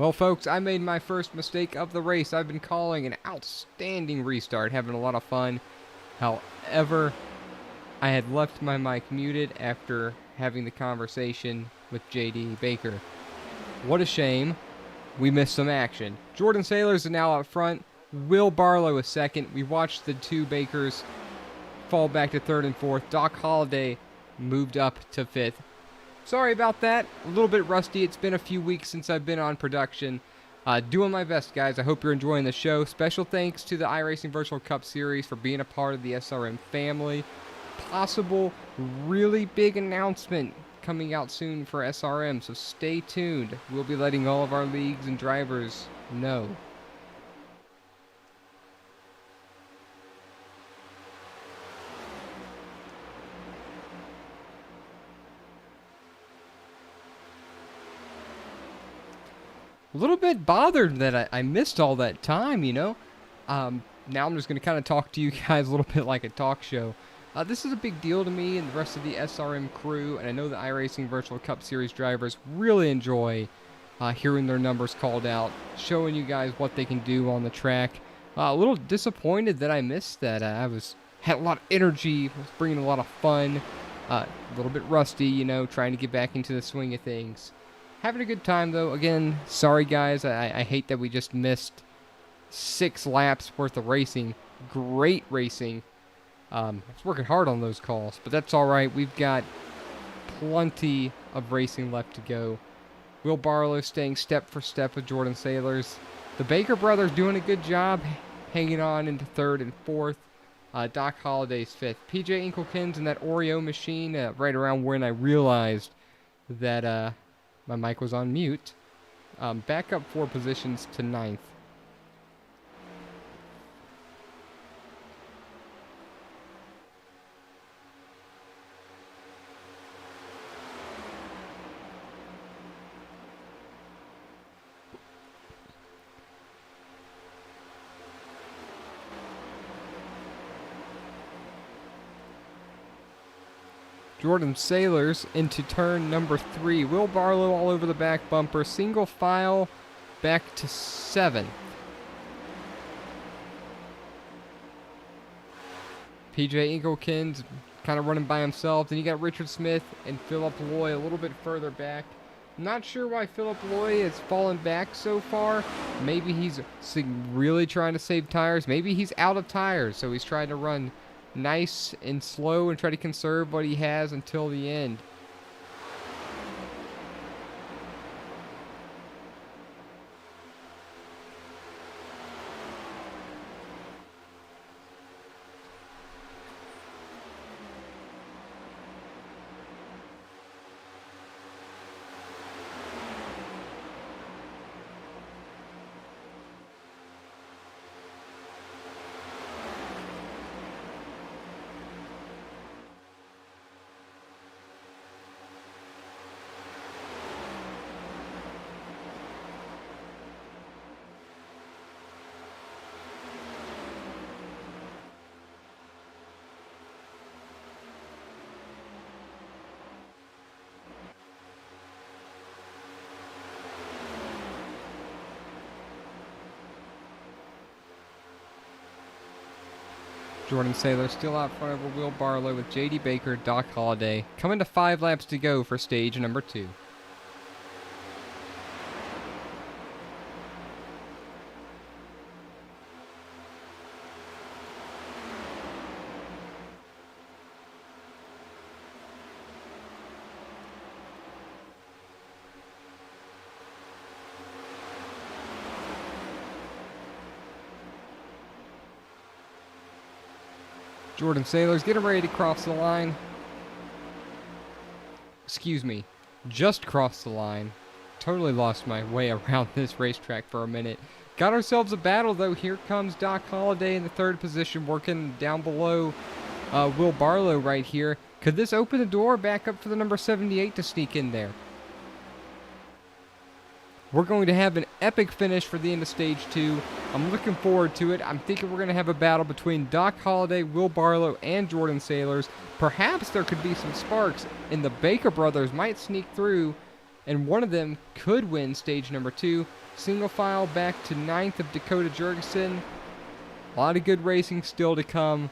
Well, folks, I made my first mistake of the race. I've been calling an outstanding restart, having a lot of fun. However, I had left my mic muted after having the conversation with JD Baker. What a shame. We missed some action. Jordan Sailors is now up front. Will Barlow is second. We watched the two Bakers fall back to third and fourth. Doc Holliday moved up to fifth. Sorry about that. A little bit rusty. It's been a few weeks since I've been on production. Doing my best, guys. I hope you're enjoying the show. Special thanks to the iRacing Virtual Cup Series for being a part of the SRM family. Possible really big announcement coming out soon for SRM, so stay tuned. We'll be letting all of our leagues and drivers know. A little bit bothered that I missed all that time, you know. Now I'm just going to kind of talk to you guys a little bit like a talk show. This is a big deal to me and the rest of the SRM crew, and I know the iRacing Virtual Cup Series drivers really enjoy hearing their numbers called out, showing you guys what they can do on the track. A little disappointed that I missed that. Had a lot of energy, was bringing a lot of fun, a little bit rusty, you know, trying to get back into the swing of things. Having a good time, though. Again, sorry, guys. I hate that we just missed 6 laps worth of racing. Great racing. I was working hard on those calls, but that's all right. We've got plenty of racing left to go. Will Barlow staying step for step with Jordan Sailors. The Baker brothers doing a good job hanging on into third and fourth. Doc Holliday's fifth. PJ Inkelkins in that Oreo machine right around when I realized that my mic was on mute. Back up 4 positions to 9th. Jordan Sailors into turn number 3. Will Barlow all over the back bumper. Single file back to 7th. PJ Inkelkins kind of running by himself. Then you got Richard Smith and Philip Loy a little bit further back. Not sure why Philip Loy has fallen back so far. Maybe he's really trying to save tires. Maybe he's out of tires, so he's trying to run nice and slow and try to conserve what he has until the end. Jordan Sailor still out front over Will Barlow with J.D. Baker, Doc Holliday. Coming to 5 laps to go for stage number 2. Jordan Sailors getting ready to cross the line. Excuse me, just crossed the line. Totally lost my way around this racetrack for a minute. Got ourselves a battle, though. Here comes Doc Holliday in the 3rd position, working down below Will Barlow right here. Could this open the door back up for the number 78 to sneak in there? We're going to have an epic finish for the end of Stage 2. I'm looking forward to it. I'm thinking we're going to have a battle between Doc Holliday, Will Barlow, and Jordan Sailors. Perhaps there could be some sparks, and the Baker brothers might sneak through, and one of them could win Stage number 2. Single file back to 9th of Dakota Jurgensen. A lot of good racing still to come.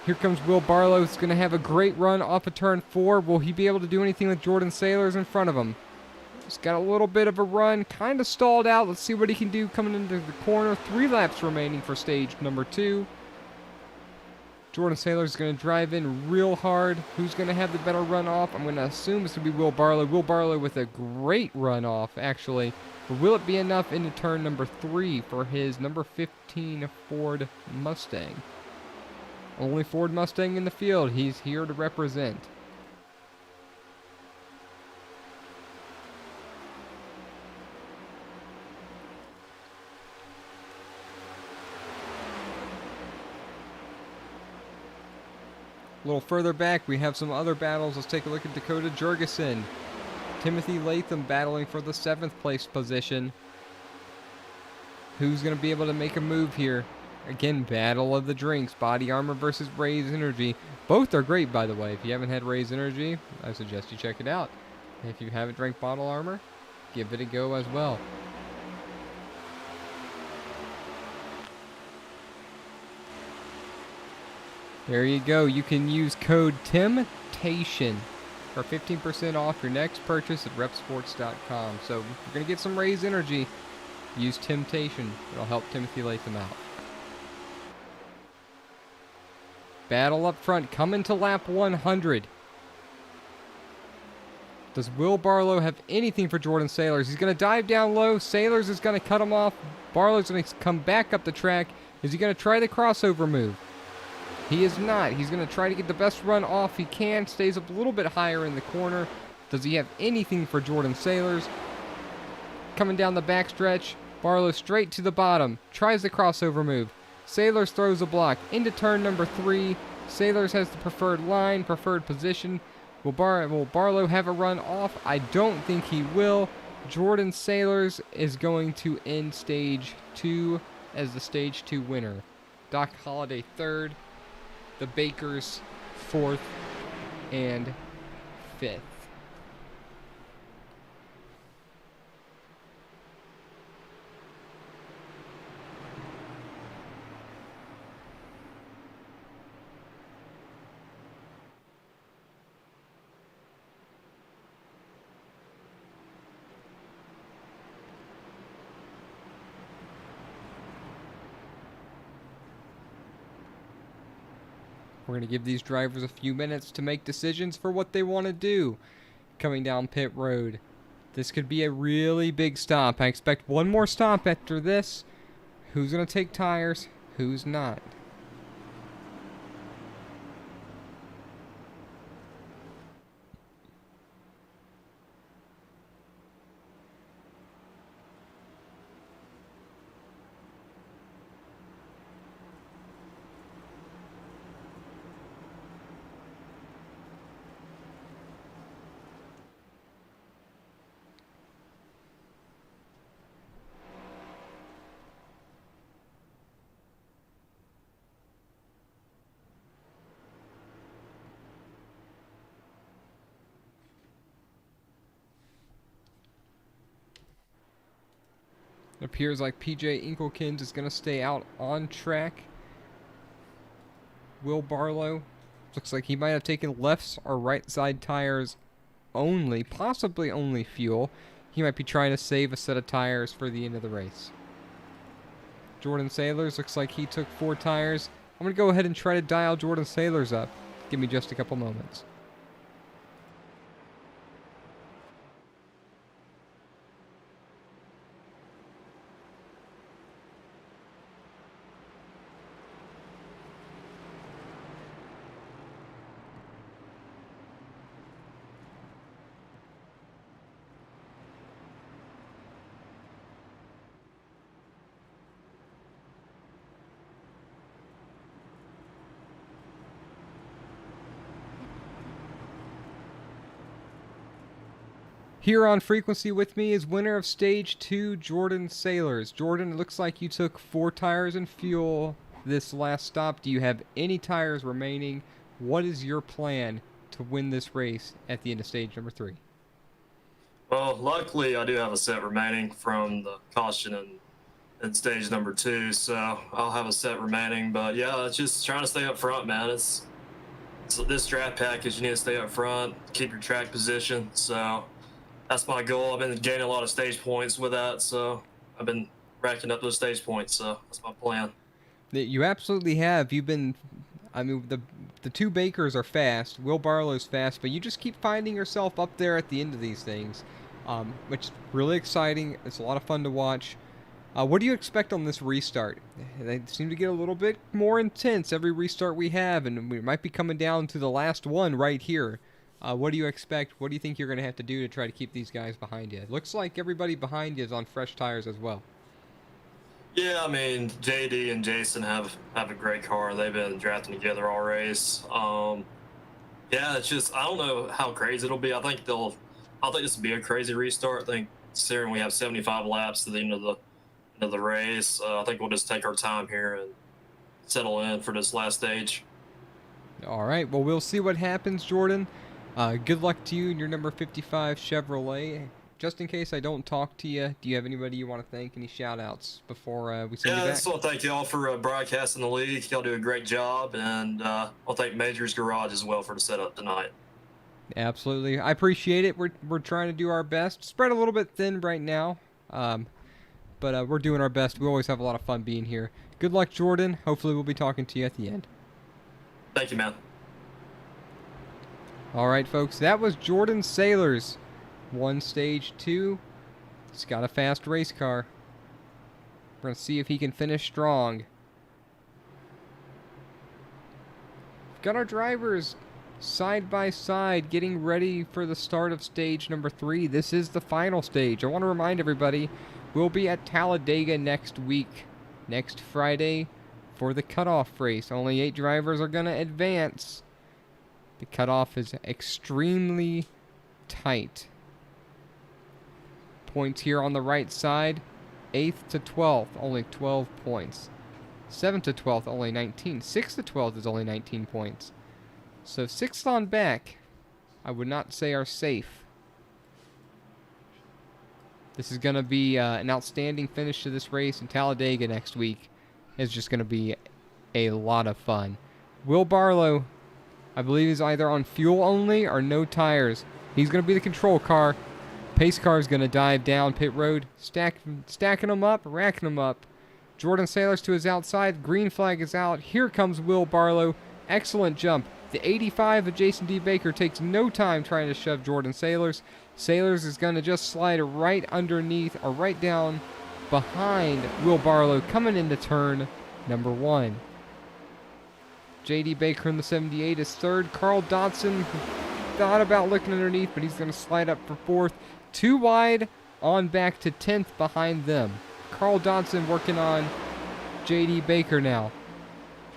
Here comes Will Barlow. He's going to have a great run off of turn 4. Will he be able to do anything with Jordan Sailors in front of him? He's got a little bit of a run, kind of stalled out. Let's see what he can do coming into the corner. 3 laps remaining for stage number 2. Jordan Sailors is going to drive in real hard. Who's going to have the better run off? I'm going to assume it's going to be Will Barlow. Will Barlow with a great run off, actually. But will it be enough into turn number 3 for his number 15 Ford Mustang? Only Ford Mustang in the field. He's here to represent. A little further back, we have some other battles. Let's take a look at Dakota Jurgensen. Timothy Latham battling for the 7th place position. Who's going to be able to make a move here? Again, battle of the drinks. Body Armor versus Raze Energy. Both are great, by the way. If you haven't had Raze Energy, I suggest you check it out. If you haven't drank Bottle Armor, give it a go as well. There you go. You can use code TEMPTATION for 15% off your next purchase at repsports.com. So if you're going to get some Raze Energy, use Temptation. It'll help Timothy Latham out. Battle up front, coming to lap 100. Does Will Barlow have anything for Jordan Sailors? He's going to dive down low. Sailors is going to cut him off. Barlow's going to come back up the track. Is he going to try the crossover move? He is not. He's going to try to get the best run off he can. Stays up a little bit higher in the corner. Does he have anything for Jordan Sailors? Coming down the backstretch. Barlow straight to the bottom. Tries the crossover move. Sailors throws a block. Into turn number 3. Sailors has the preferred line, preferred position. Will Barlow have a run off? I don't think he will. Jordan Sailors is going to end stage 2 as the stage 2 winner. Doc Holliday 3rd. The Bakers 4th and 5th. We're going to give these drivers a few minutes to make decisions for what they want to do coming down pit road. This could be a really big stop. I expect one more stop after this. Who's going to take tires? Who's not? It appears like PJ Inkelkins is going to stay out on track. Will Barlow looks like he might have taken left or right side tires only, possibly only fuel. He might be trying to save a set of tires for the end of the race. Jordan Sailors looks like he took 4 tires. I'm going to go ahead and try to dial Jordan Sailors up. Give me just a couple moments. Here on Frequency with me is winner of Stage 2, Jordan Sailors. Jordan, it looks like you took 4 tires and fuel this last stop. Do you have any tires remaining? What is your plan to win this race at the end of stage number 3? Well, luckily I do have a set remaining from the caution in stage number 2, so I'll have a set remaining. But yeah, it's just trying to stay up front, man. It's this draft package. You need to stay up front, keep your track position. So that's my goal. I've been gaining a lot of stage points with that, so I've been racking up those stage points. So that's my plan. You absolutely have. You've been, I mean, the two Bakers are fast. Will Barlow's fast, but you just keep finding yourself up there at the end of these things, which is really exciting. It's a lot of fun to watch. What do you expect on this restart? They seem to get a little bit more intense every restart we have, and we might be coming down to the last one right here. What do you expect? What do you think you're going to have to do to try to keep these guys behind you? It looks like everybody behind you is on fresh tires as well. Yeah, I mean, JD and Jason have a great car. They've been drafting together all race. Yeah, it's just I don't know how crazy it'll be. I think this will be a crazy restart. I think considering we have 75 laps to the end of the race, I think we'll just take our time here and settle in for this last stage. All right. Well, we'll see what happens, Jordan. Good luck to you in your number 55 Chevrolet. Just in case I don't talk to you, do you have anybody you want to thank? Any shout-outs before we send you Yeah, I back? just want to thank y'all for broadcasting the league. Y'all do a great job, and I'll thank Major's Garage as well for the setup tonight. Absolutely. I appreciate it. We're trying to do our best. Spread a little bit thin right now, but we're doing our best. We always have a lot of fun being here. Good luck, Jordan. Hopefully we'll be talking to you at the end. Thank you, man. All right, folks. That was Jordan Sailors. Won stage 2. He's got a fast race car. We're going to see if he can finish strong. We've got our drivers side by side getting ready for the start of stage number 3. This is the final stage. I want to remind everybody we'll be at Talladega next week, next Friday, for the cutoff race. Only 8 drivers are going to advance. The cutoff is extremely tight. Points here on the right side, 8th to 12th, only 12 points. 7th to 12th, only 19. 6th to 12th is only 19 points. So 6th on back, I would not say are safe. This is going to be an outstanding finish to this race, and Talladega next week is just going to be a lot of fun. Will Barlow, I believe, is either on fuel only or no tires. He's going to be the control car. Pace car is going to dive down pit road, stacking them up, racking them up. Jordan Sailors to his outside. Green flag is out. Here comes Will Barlow. Excellent jump. The 85 of Jason D. Baker takes no time trying to shove Jordan Sailors. Sailors is going to just slide right underneath or right down behind Will Barlow coming into turn number 1. J.D. Baker in the 78 is 3rd. Carl Dodson thought about looking underneath, but he's going to slide up for 4th. 2 wide on back to 10th behind them. Carl Dodson working on J.D. Baker now.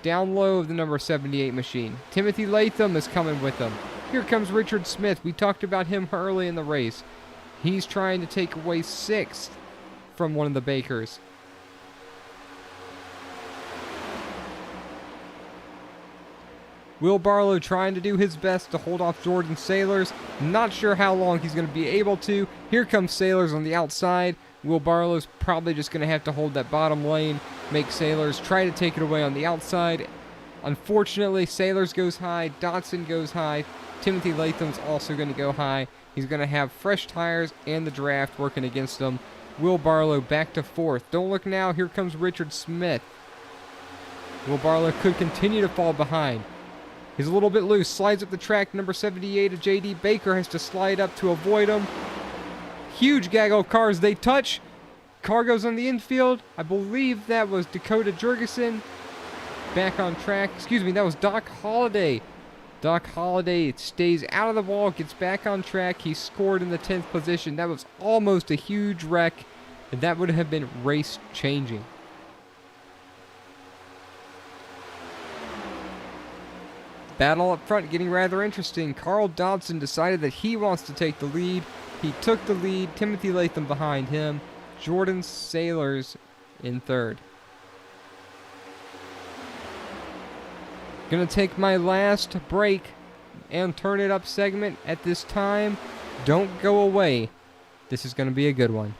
Down low of the number 78 machine. Timothy Latham is coming with them. Here comes Richard Smith. We talked about him early in the race. He's trying to take away 6th from one of the Bakers. Will Barlow trying to do his best to hold off Jordan Sailors. Not sure how long he's going to be able to. Here comes Sailors on the outside. Will Barlow's probably just going to have to hold that bottom lane, make Sailors try to take it away on the outside. Unfortunately, Sailors goes high, Dotson goes high, Timothy Latham's also going to go high. He's going to have fresh tires and the draft working against him. Will Barlow back to 4th. Don't look now, here comes Richard Smith. Will Barlow could continue to fall behind. He's a little bit loose, slides up the track. Number 78 of J.D. Baker has to slide up to avoid him. Huge gaggle of cars. They touch. Car goes on the infield. I believe that was Dakota Jurgensen. Back on track. Excuse me, that was Doc Holliday. Doc Holliday stays out of the wall, gets back on track. He scored in the 10th position. That was almost a huge wreck, and that would have been race changing. Battle up front getting rather interesting. Carl Dodson decided that he wants to take the lead. He took the lead. Timothy Latham behind him. Jordan Sailors in 3rd. Gonna take my last break and turn it up segment at this time. Don't go away. This is going to be a good one.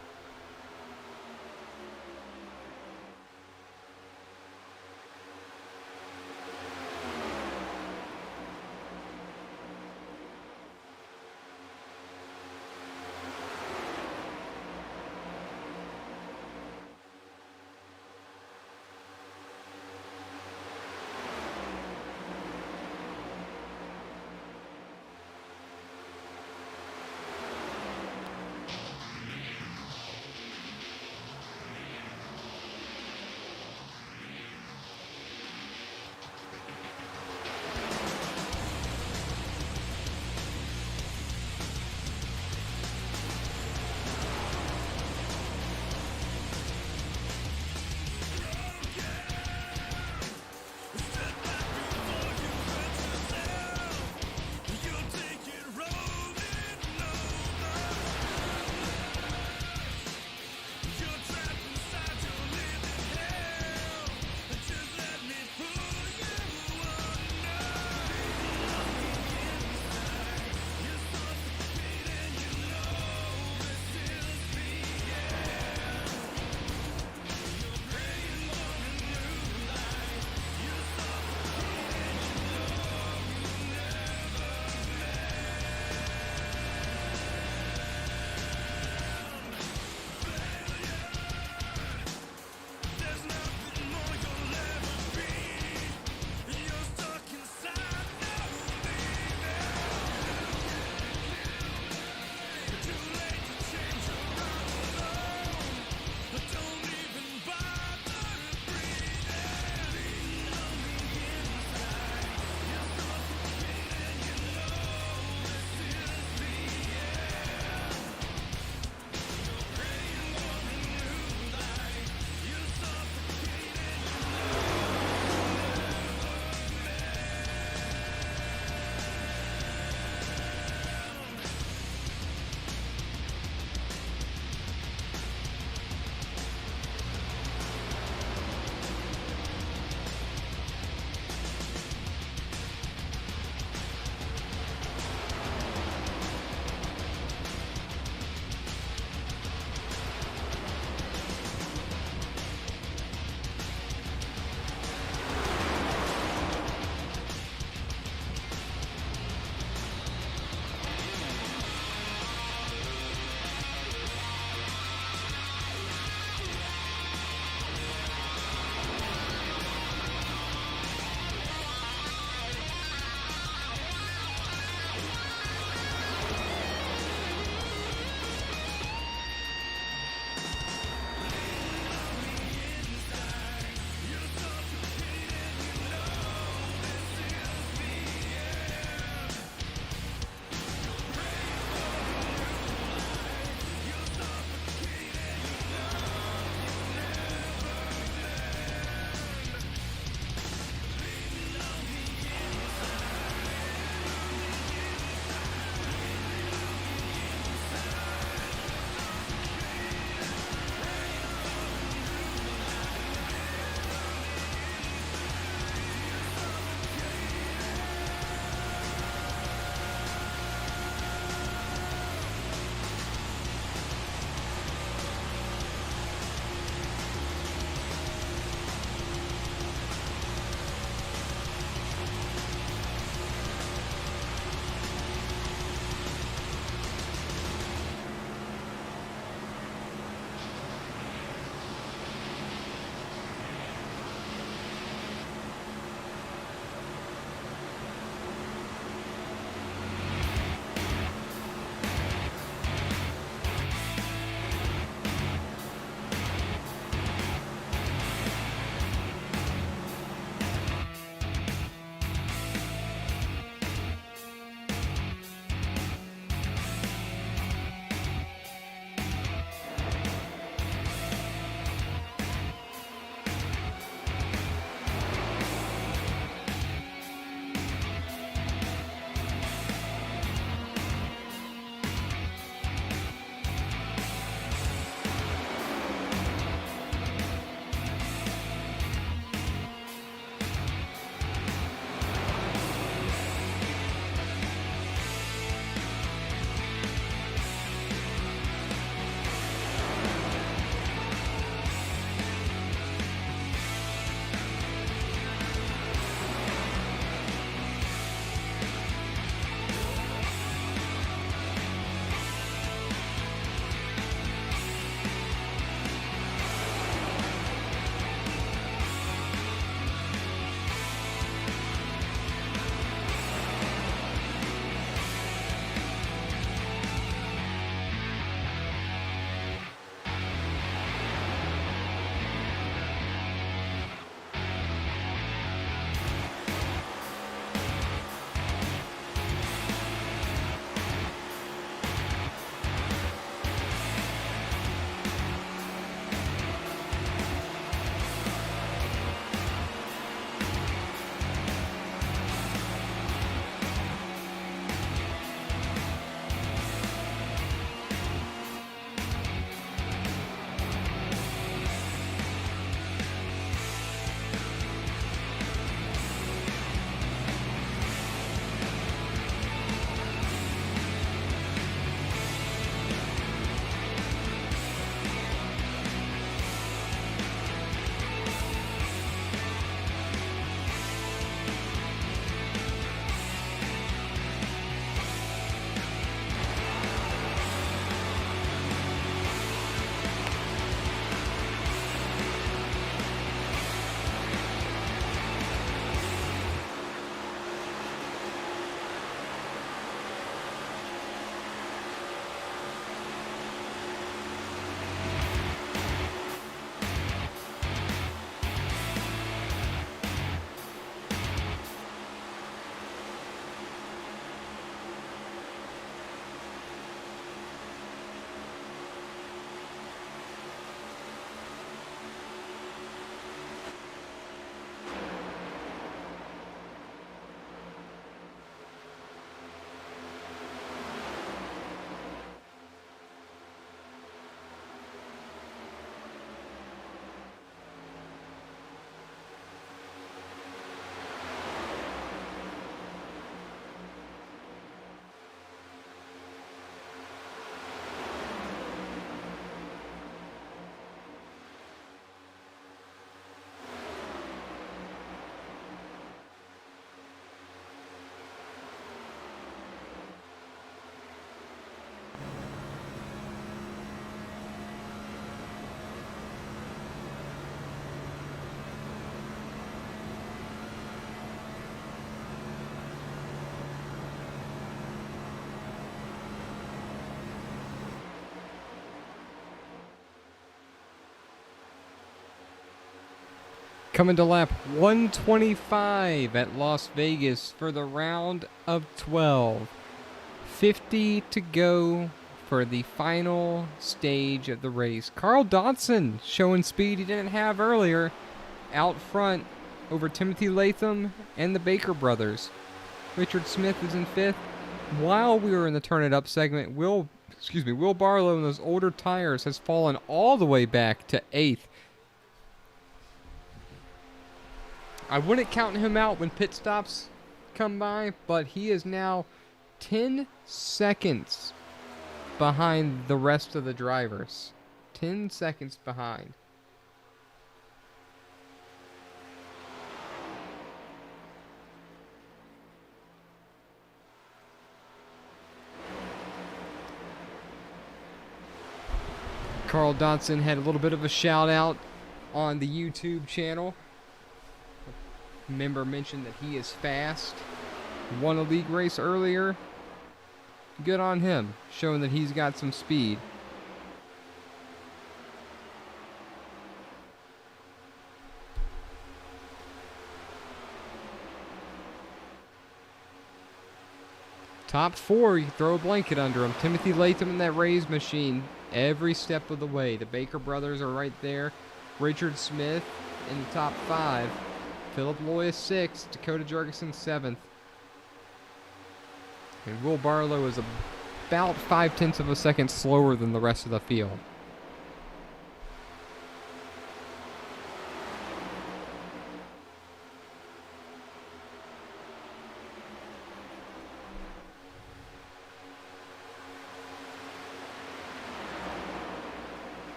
Coming to lap 125 at Las Vegas for the round of 12. 50 to go for the final stage of the race. Carl Dodson showing speed he didn't have earlier out front over Timothy Latham and the Baker brothers. Richard Smith is in 5th. While we were in the Turn It Up segment, Will Barlow in those older tires has fallen all the way back to 8th. I wouldn't count him out when pit stops come by, but he is now 10 seconds behind the rest of the drivers. 10 seconds behind. Carl Dodson had a little bit of a shout out on the YouTube channel. A member mentioned that he is fast. Won a league race earlier. Good on him, showing that he's got some speed. Top 4, you throw a blanket under him. Timothy Latham in that Rays machine every step of the way. The Baker brothers are right there. Richard Smith in the top 5. Philip Loy is 6th. Dakota Jurgensen 7th. And Will Barlow is about 0.5 of a second slower than the rest of the field.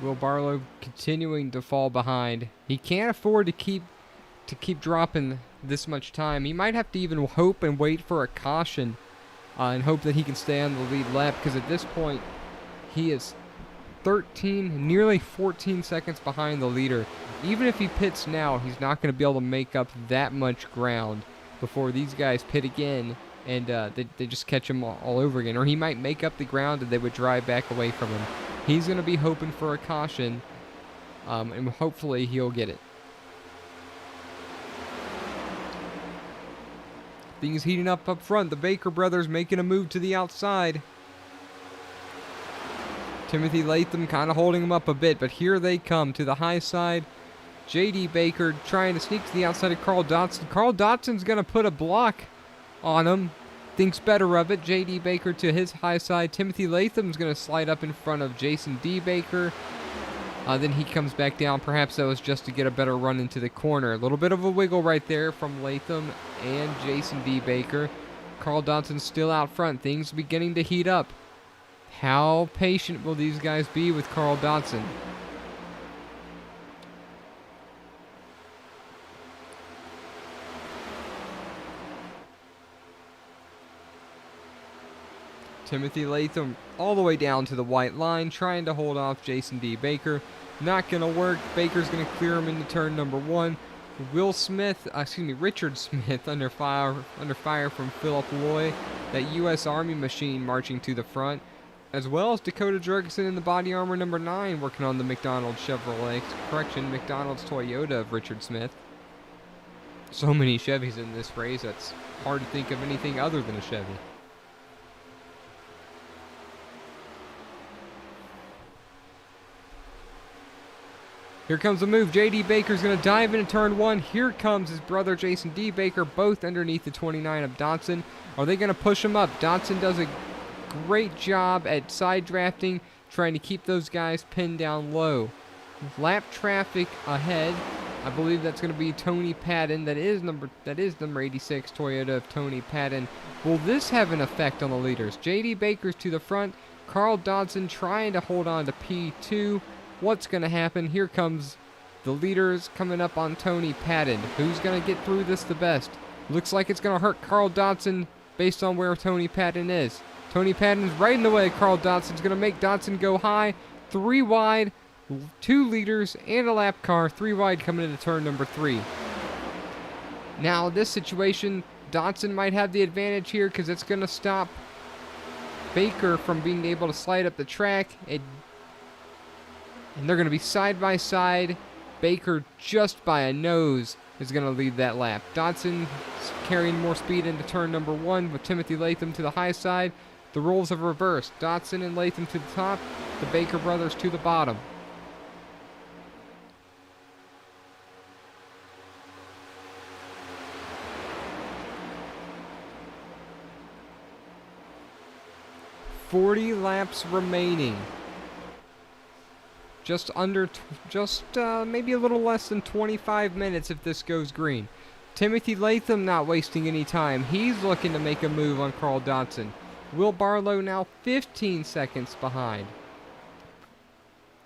Will Barlow continuing to fall behind. He can't afford to keep dropping this much time. He might have to even hope and wait for a caution and hope that he can stay on the lead lap, because at this point he is 13, nearly 14 seconds behind the leader. Even if he pits now, he's not going to be able to make up that much ground before these guys pit again and they just catch him all over again. Or he might make up the ground and they would drive back away from him. He's going to be hoping for a caution, and hopefully he'll get it. Things heating up front. The Baker brothers making a move to the outside. Timothy Latham kind of holding him up a bit, but here they come to the high side. J.D. Baker trying to sneak to the outside of Carl Dodson. Carl Dodson's going to put a block on him. Thinks better of it. J.D. Baker to his high side. Timothy Latham's going to slide up in front of Jason D. Baker. Then he comes back down. Perhaps that was just to get a better run into the corner. A little bit of a wiggle right there from Latham and Jason D. Baker. Carl Dodson still out front. Things beginning to heat up. How patient will these guys be with Carl Dodson? Timothy Latham all the way down to the white line, trying to hold off Jason D. Baker. Not going to work. Baker's going to clear him into turn number 1. Richard Smith under fire from Philip Loy. That U.S. Army machine marching to the front. As well as Dakota Jurgensen in the body armor number 9 working on the McDonald's McDonald's Toyota of Richard Smith. So many Chevys in this race, that's hard to think of anything other than a Chevy. Here comes the move. J.D. Baker's going to dive into turn 1. Here comes his brother Jason D. Baker, both underneath the 29 of Dodson. Are they going to push him up? Dodson does a great job at side drafting, trying to keep those guys pinned down low. Lap traffic ahead. I believe that's going to be Tony Padden. That is number 86 Toyota of Tony Padden. Will this have an effect on the leaders? J.D. Baker's to the front. Carl Dodson trying to hold on to P2. what's going to happen. Here comes the leaders coming up on Tony Padden. Who's going to get through this the best? Looks like it's going to hurt Carl Dodson based on where Tony Padden is. Tony Padden's right in the way. Carl Dodson's going to make Dodson go high. 3 wide, 2 leaders, and a lap car. 3 wide coming into turn number 3. Now, this situation, Dodson might have the advantage here because it's going to stop Baker from being able to slide up the track. And they're going to be side by side. Baker just by a nose is going to lead that lap. Dodson carrying more speed into turn number 1 with Timothy Latham to the high side. The roles have reversed. Dodson and Latham to the top, the Baker brothers to the bottom. $40 laps remaining. Just maybe a little less than 25 minutes if this goes green. Timothy Latham not wasting any time. He's looking to make a move on Carl Dodson. Will Barlow now 15 seconds behind.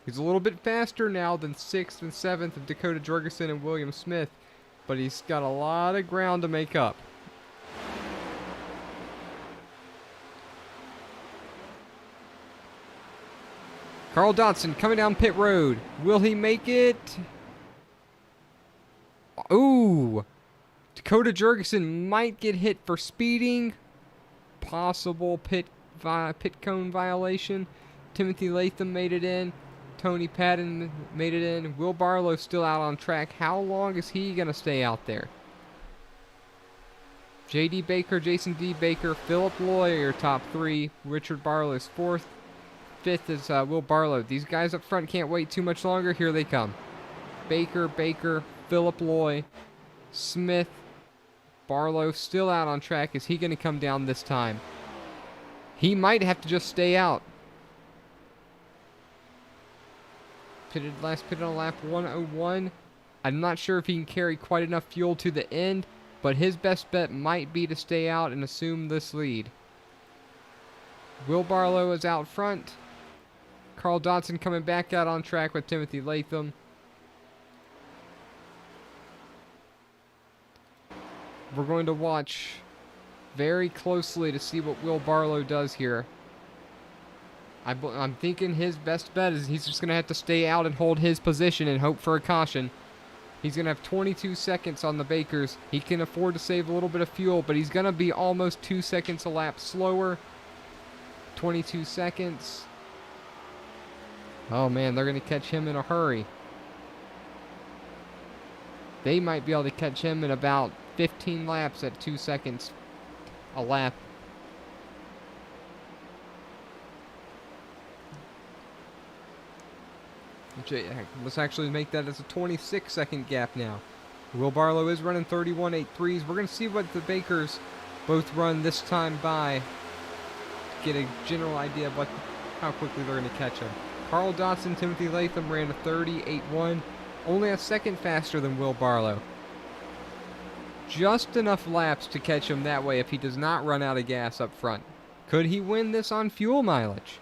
He's a little bit faster now than 6th and 7th of Dakota Jorgensen and William Smith, but he's got a lot of ground to make up. Carl Dodson coming down pit road. Will he make it? Ooh. Dakota Jorgensen might get hit for speeding. Possible pit cone violation. Timothy Latham made it in. Tony Padden made it in. Will Barlow still out on track. How long is he going to stay out there? J.D. Baker, Jason D. Baker, Philip Loy are top 3. Richard Barlow's 4th. 5th is Will Barlow. These guys up front can't wait too much longer. Here they come. Baker, Philip Loy, Smith, Barlow still out on track. Is he going to come down this time? He might have to just stay out. Last pitted on lap 101. I'm not sure if he can carry quite enough fuel to the end, but his best bet might be to stay out and assume this lead. Will Barlow is out front. Carl Dodson coming back out on track with Timothy Latham. We're going to watch very closely to see what Will Barlow does here. I'm thinking his best bet is he's just going to have to stay out and hold his position and hope for a caution. He's going to have 22 seconds on the Bakers. He can afford to save a little bit of fuel, but he's going to be almost 2 seconds a lap slower. 22 seconds. Oh man, they're going to catch him in a hurry. They might be able to catch him in about 15 laps at 2 seconds a lap. Let's actually make that as a 26-second gap now. Will Barlow is running 31.83s. We're going to see what the Bakers both run this time by. Get a general idea of how quickly they're going to catch him. Carl Dodson, Timothy Latham ran a 30.81. Only a second faster than Will Barlow. Just enough laps to catch him that way if he does not run out of gas up front. Could he win this on fuel mileage?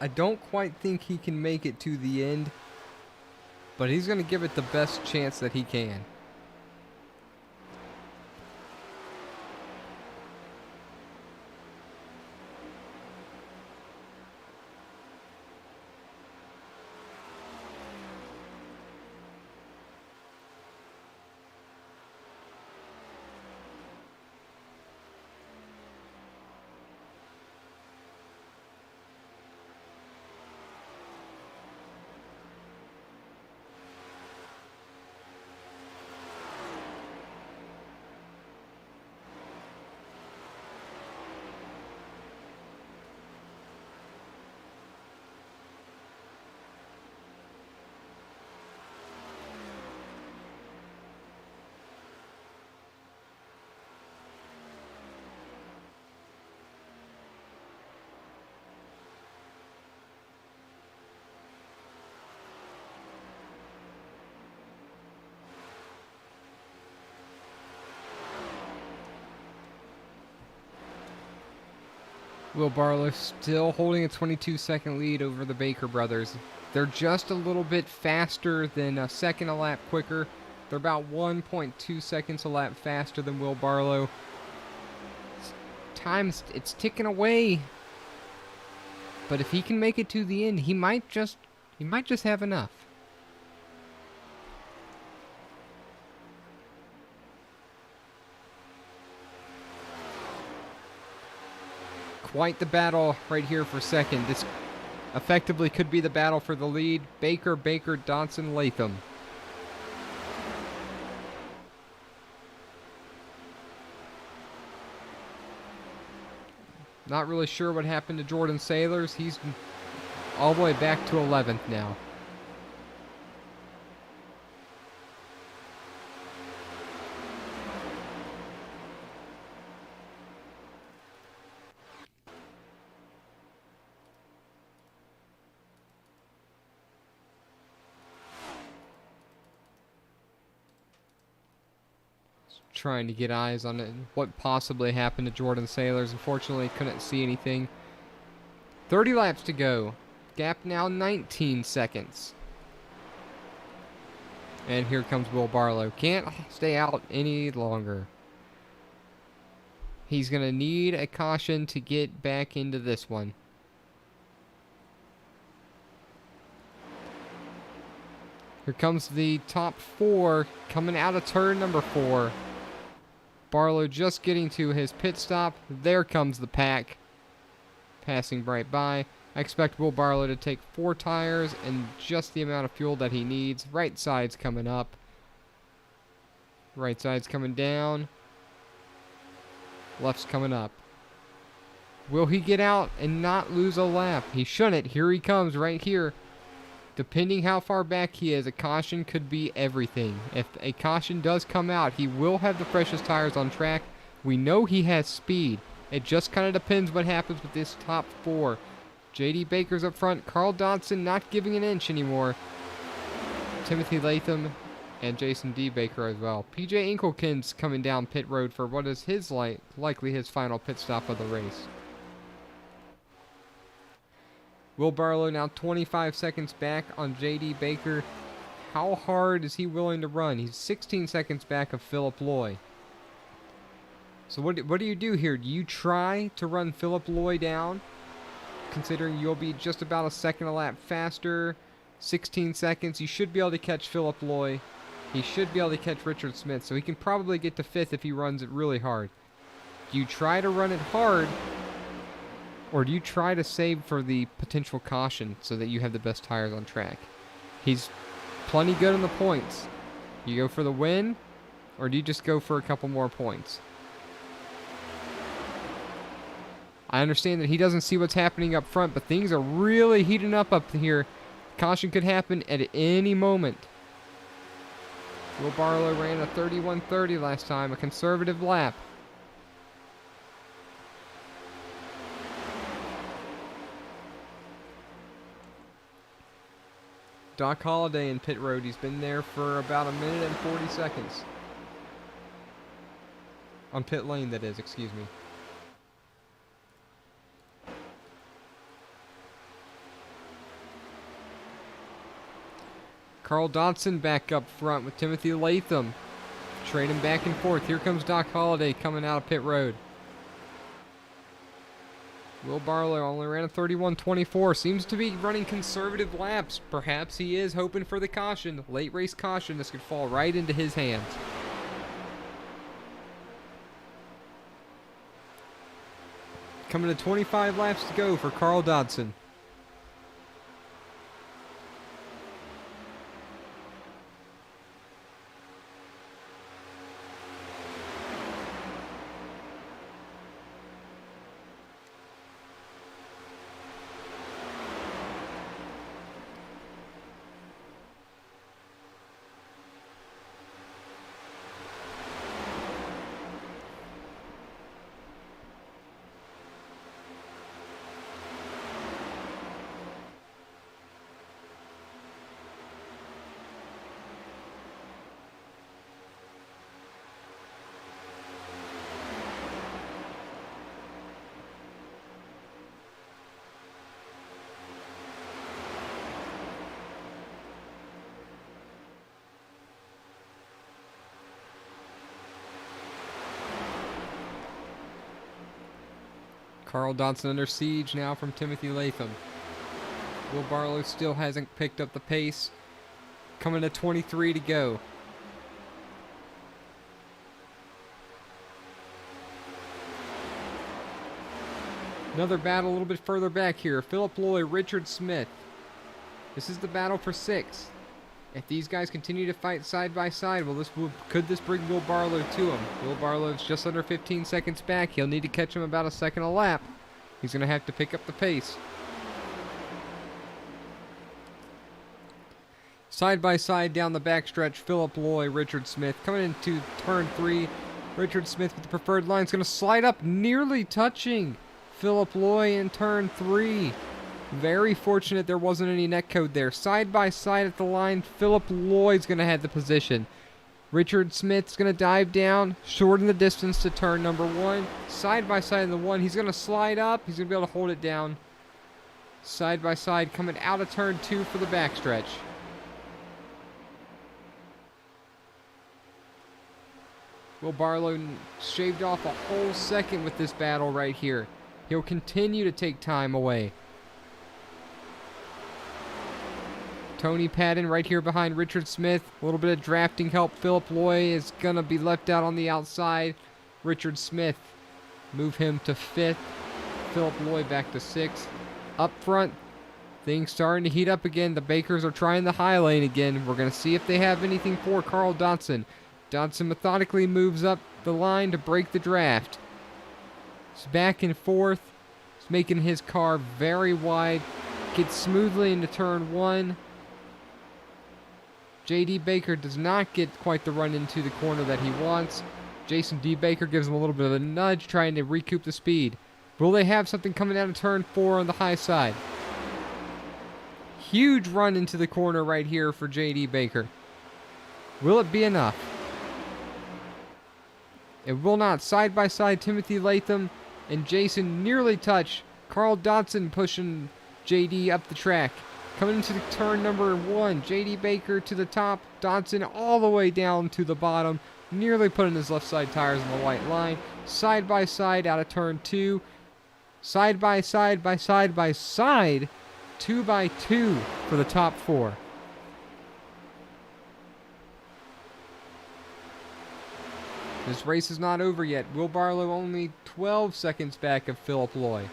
I don't quite think he can make it to the end, but he's going to give it the best chance that he can. Will Barlow still holding a 22-second lead over the Baker brothers. They're just a little bit faster than a second a lap quicker. They're about 1.2 seconds a lap faster than Will Barlow. It's ticking away. But if he can make it to the end, he might just have enough. Quite the battle right here for second. This effectively could be the battle for the lead. Baker, Dodson, Latham. Not really sure what happened to Jordan Sailors. He's all the way back to 11th now. Trying to get eyes on it, what possibly happened to Jordan Sailors. Unfortunately, couldn't see anything. 30 laps to go. Gap now 19 seconds. And here comes Will Barlow. Can't stay out any longer. He's going to need a caution to get back into this one. Here comes the top four coming out of turn number 4. Barlow just getting to his pit stop. There comes the pack. Passing right by. I expect Will Barlow to take 4 tires and just the amount of fuel that he needs. Right side's coming up. Right side's coming down. Left's coming up. Will he get out and not lose a lap? He shouldn't. Here he comes right here. Depending how far back he is, a caution could be everything. If a caution does come out, he will have the freshest tires on track. We know he has speed. It just kind of depends what happens with this top 4. J.D. Baker's up front. Carl Dodson not giving an inch anymore. Timothy Latham and Jason D. Baker as well. P.J. Inkelkin's coming down pit road for what is his likely his final pit stop of the race. Will Barlow now 25 seconds back on J.D. Baker. How hard is he willing to run? He's 16 seconds back of Philip Loy. So what do you do here? Do you try to run Philip Loy down? Considering you'll be just about a second a lap faster. 16 seconds. You should be able to catch Philip Loy. He should be able to catch Richard Smith. So he can probably get to 5th if he runs it really hard. Do you try to run it hard? Or do you try to save for the potential caution so that you have the best tires on track? He's plenty good on the points. You go for the win, or do you just go for a couple more points? I understand that he doesn't see what's happening up front, but things are really heating up here. Caution could happen at any moment. Will Barlow ran a 31:30 last time, a conservative lap. Doc Holliday in pit road. He's been there for about a minute and 40 seconds. On pit lane, that is, excuse me. Carl Dodson back up front with Timothy Latham. Trading back and forth. Here comes Doc Holliday coming out of pit road. Will Barlow only ran a 31:24. Seems to be running conservative laps. Perhaps he is hoping for the caution. Late race caution. This could fall right into his hands. Coming to 25 laps to go for Carl Dodson. Carl Dodson under siege now from Timothy Latham. Will Barlow still hasn't picked up the pace. Coming to 23 to go. Another battle a little bit further back here. Philip Loy, Richard Smith. This is the battle for 6th. If these guys continue to fight side by side, could this bring Will Barlow to him? Will Barlow's just under 15 seconds back. He'll need to catch him about a second a lap. He's going to have to pick up the pace. Side by side down the backstretch, Philip Loy, Richard Smith. Coming into turn 3, Richard Smith with the preferred line is going to slide up, nearly touching Philip Loy in turn 3. Very fortunate there wasn't any netcode there. Side by side at the line, Philip Loy's going to have the position. Richard Smith's going to dive down, shorten the distance to turn number 1. Side by side in the 1, he's going to slide up. He's going to be able to hold it down. Side by side coming out of turn 2 for the backstretch. Will Barlow shaved off a whole second with this battle right here. He'll continue to take time away. Tony Padden right here behind Richard Smith. A little bit of drafting help. Philip Loy is going to be left out on the outside. Richard Smith, move him to 5th. Philip Loy back to 6th. Up front, things starting to heat up again. The Bakers are trying the high lane again. We're going to see if they have anything for Carl Dodson. Dodson methodically moves up the line to break the draft. He's back and forth. He's making his car very wide. Gets smoothly into turn 1. J.D. Baker does not get quite the run into the corner that he wants. Jason D. Baker gives him a little bit of a nudge, trying to recoup the speed. Will they have something coming out of turn 4 on the high side? Huge run into the corner right here for J.D. Baker. Will it be enough? It will not. Side by side, Timothy Latham and Jason nearly touch. Carl Dodson pushing J.D. up the track. Coming into the turn number 1, J.D. Baker to the top, Dodson all the way down to the bottom, nearly putting his left side tires on the white line. Side by side out of turn 2. Side by side by side by side, 2 by 2 for the top 4. This race is not over yet. Will Barlow only 12 seconds back of Philip Loy.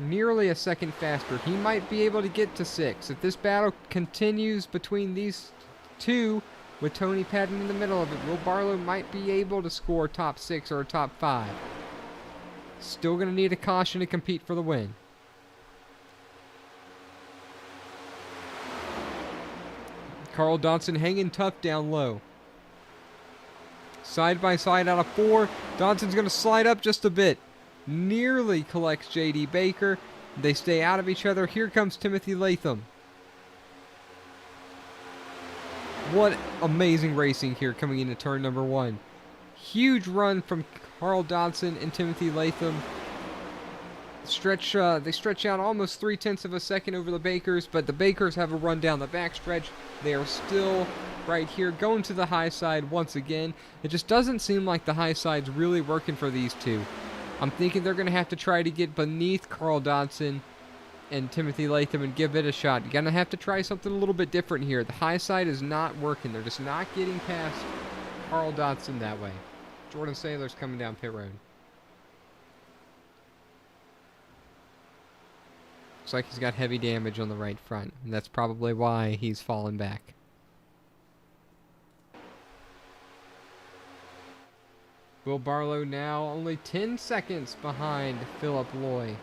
Nearly a second faster. He might be able to get to 6. If this battle continues between these two, with Tony Padden in the middle of it, Will Barlow might be able to score top 6 or top 5. Still going to need a caution to compete for the win. Carl Dodson hanging tough down low. Side by side out of 4. Dodson's going to slide up just a bit. Nearly collects J.D. Baker. They stay out of each other. Here comes Timothy Latham. What amazing racing here coming into turn number 1. Huge run from Carl Dodson and Timothy Latham. They stretch out almost 0.3 of a second over the Bakers, but the Bakers have a run down the backstretch. They are still right here going to the high side once again. It just doesn't seem like the high side's really working for these two. I'm thinking they're going to have to try to get beneath Carl Dodson and Timothy Latham and give it a shot. You're going to have to try something a little bit different here. The high side is not working. They're just not getting past Carl Dodson that way. Jordan Saylor's coming down pit road. Looks like he's got heavy damage on the right front, and that's probably why he's fallen back. Will Barlow now only 10 seconds behind Philip Loy.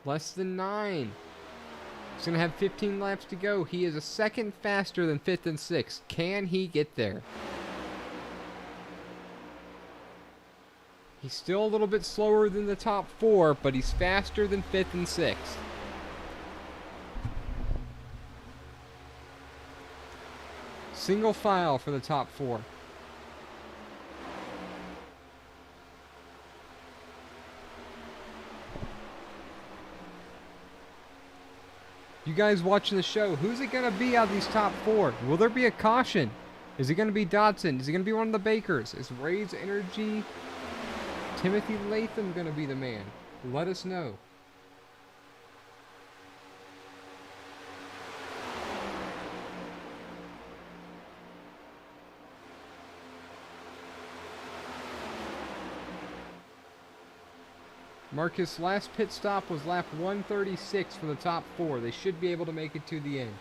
Less than 9. He's going to have 15 laps to go. He is a second faster than 5th and 6th. Can he get there? He's still a little bit slower than the top 4, but he's faster than 5th and 6th. Single file for the top 4. You guys watching the show, who's it going to be out of these top 4? Will there be a caution? Is it going to be Dodson? Is it going to be one of the Bakers? Is Ray's Energy Timothy Latham going to be the man? Let us know. Marcus' last pit stop was lap 136 for the top 4. They should be able to make it to the end.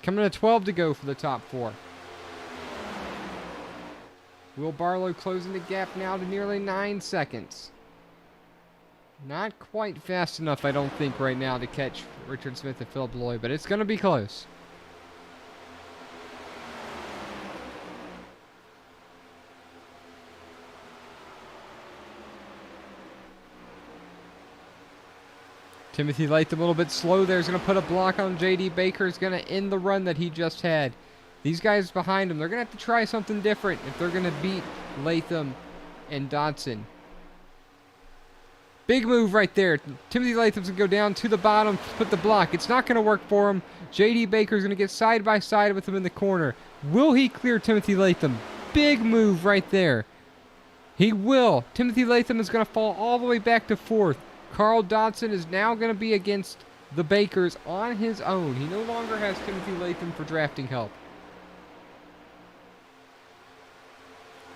Coming to 12 to go for the top 4. Will Barlow closing the gap now to nearly 9 seconds. Not quite fast enough, I don't think, right now to catch Richard Smith and Philip Lloyd, but it's going to be close. Timothy Latham a little bit slow there. He's going to put a block on J.D. Baker. He's going to end the run that he just had. These guys behind him, they're going to have to try something different if they're going to beat Latham and Dodson. Big move right there. Timothy Latham's going to go down to the bottom, put the block. It's not going to work for him. J.D. Baker's going to get side by side with him in the corner. Will he clear Timothy Latham? Big move right there. He will. Timothy Latham is going to fall all the way back to 4th. Carl Dodson is now going to be against the Bakers on his own. He no longer has Timothy Latham for drafting help.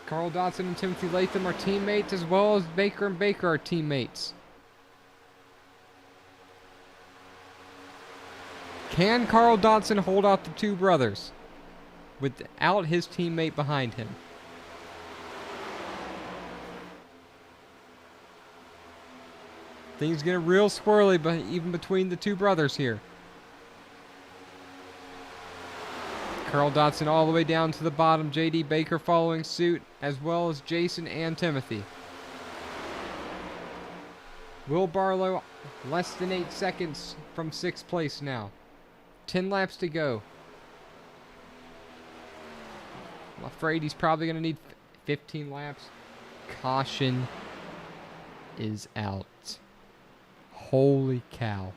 Carl Dodson and Timothy Latham are teammates, as well as Baker and Baker are teammates. Can Carl Dodson hold off the two brothers without his teammate behind him? Things get real swirly, but even between the two brothers here. Carl Dodson all the way down to the bottom. J.D. Baker following suit, as well as Jason and Timothy. Will Barlow less than 8 seconds from 6th place now. 10 laps to go. I'm afraid he's probably going to need 15 laps. Caution is out. Holy cow.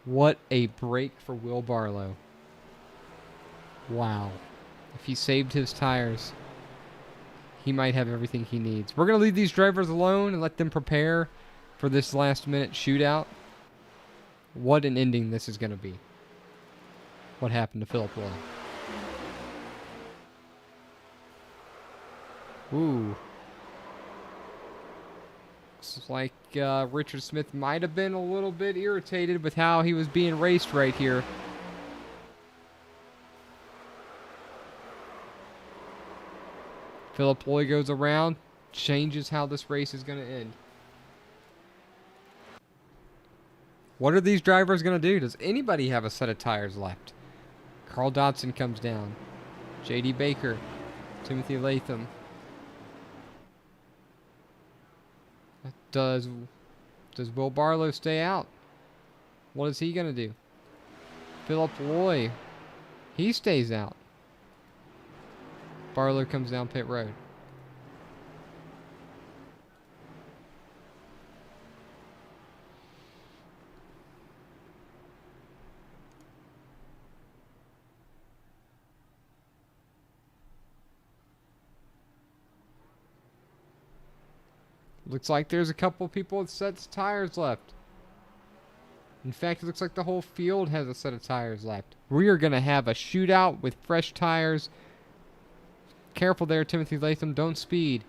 What a break for Will Barlow. Wow. If he saved his tires, he might have everything he needs. We're going to leave these drivers alone and let them prepare for this last-minute shootout. What an ending this is going to be. What happened to Philip Lloyd? Ooh. Looks like Richard Smith might have been a little bit irritated with how he was being raced right here. Philip Lloyd goes around, changes how this race is going to end. What are these drivers going to do? Does anybody have a set of tires left? Carl Dodson comes down. J.D. Baker. Timothy Latham. Does Will Barlow stay out? What is he going to do? Philip Lloyd. He stays out. Barlow comes down pit road. Looks like there's a couple people with sets of tires left. In fact, it looks like the whole field has a set of tires left. We are going to have a shootout with fresh tires. Careful there, Timothy Latham. Don't speed.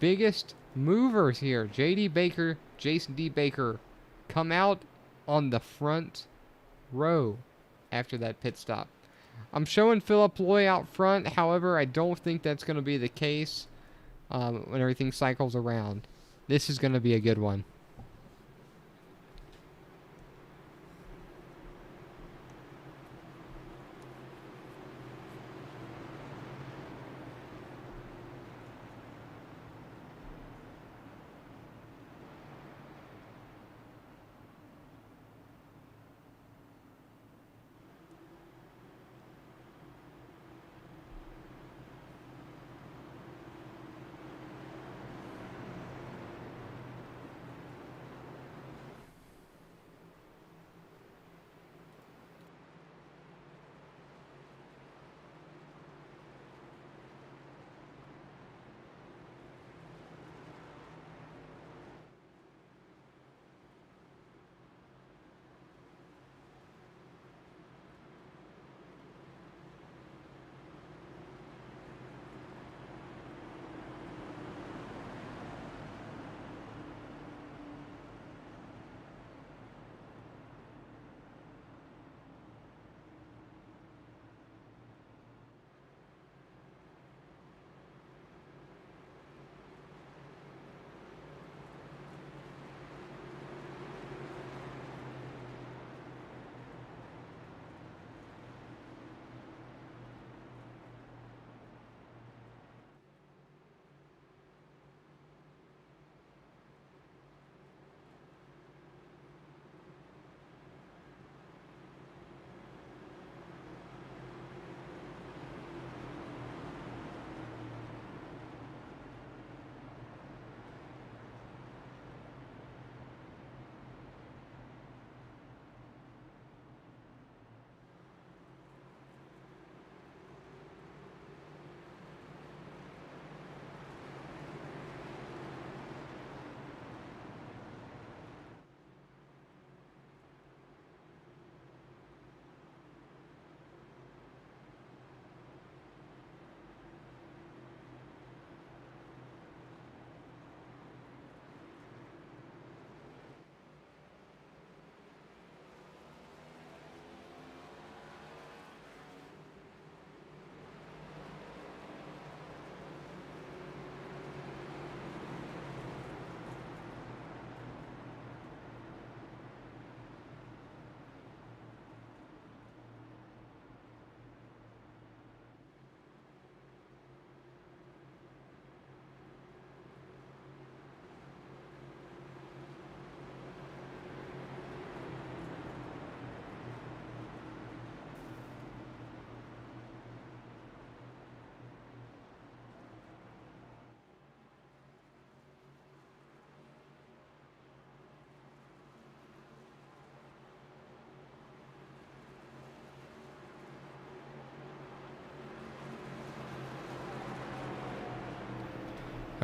Biggest movers here. J.D. Baker, Jason D. Baker come out on the front row after that pit stop. I'm showing Philip Lloyd out front. However, I don't think that's going to be the case when everything cycles around. This is going to be a good one.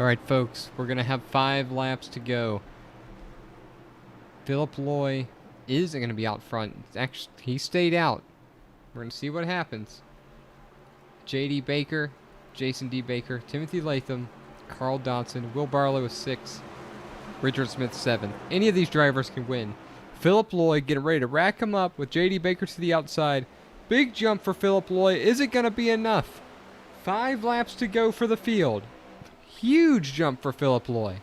All right, folks, we're going to have 5 laps to go. Philip Loy isn't going to be out front. Actually, he stayed out. We're going to see what happens. J.D. Baker, Jason D. Baker, Timothy Latham, Carl Dodson, Will Barlow with 6, Richard Smith 7. Any of these drivers can win. Philip Loy getting ready to rack him up with J.D. Baker to the outside. Big jump for Philip Loy. Is it going to be enough? 5 laps to go for the field. Huge jump for Philip Loy.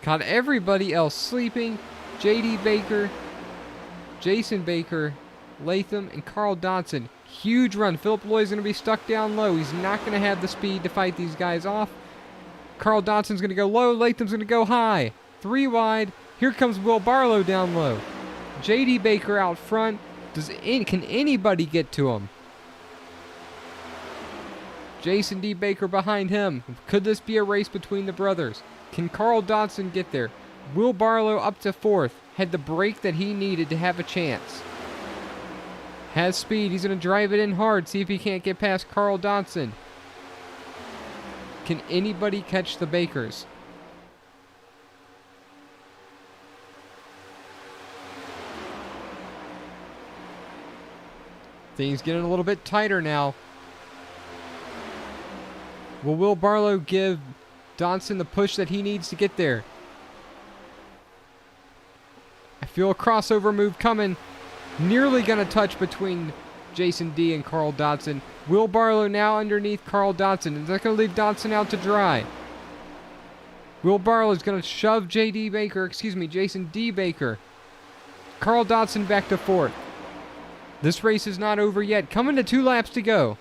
Caught everybody else sleeping. J.D. Baker, Jason Baker, Latham, and Carl Dodson. Huge run. Philip Loy's going to be stuck down low. He's not going to have the speed to fight these guys off. Carl Dodson's going to go low. Latham's going to go high. 3 wide. Here comes Will Barlow down low. J.D. Baker out front. Can anybody get to him? Jason D. Baker behind him. Could this be a race between the brothers? Can Carl Dodson get there? Will Barlow up to 4th. Had the break that he needed to have a chance. Has speed. He's going to drive it in hard. See if he can't get past Carl Dodson. Can anybody catch the Bakers? Things getting a little bit tighter now. Will Will Barlow give Dodson the push that he needs to get there? I feel a crossover move coming. Nearly going to touch between Jason D and Carl Dodson. Will Barlow now underneath Carl Dodson. Is that going to leave Dodson out to dry? Will Barlow is going to shove Jason D. Baker. Carl Dodson back to 4th. This race is not over yet. Coming to 2 laps to go.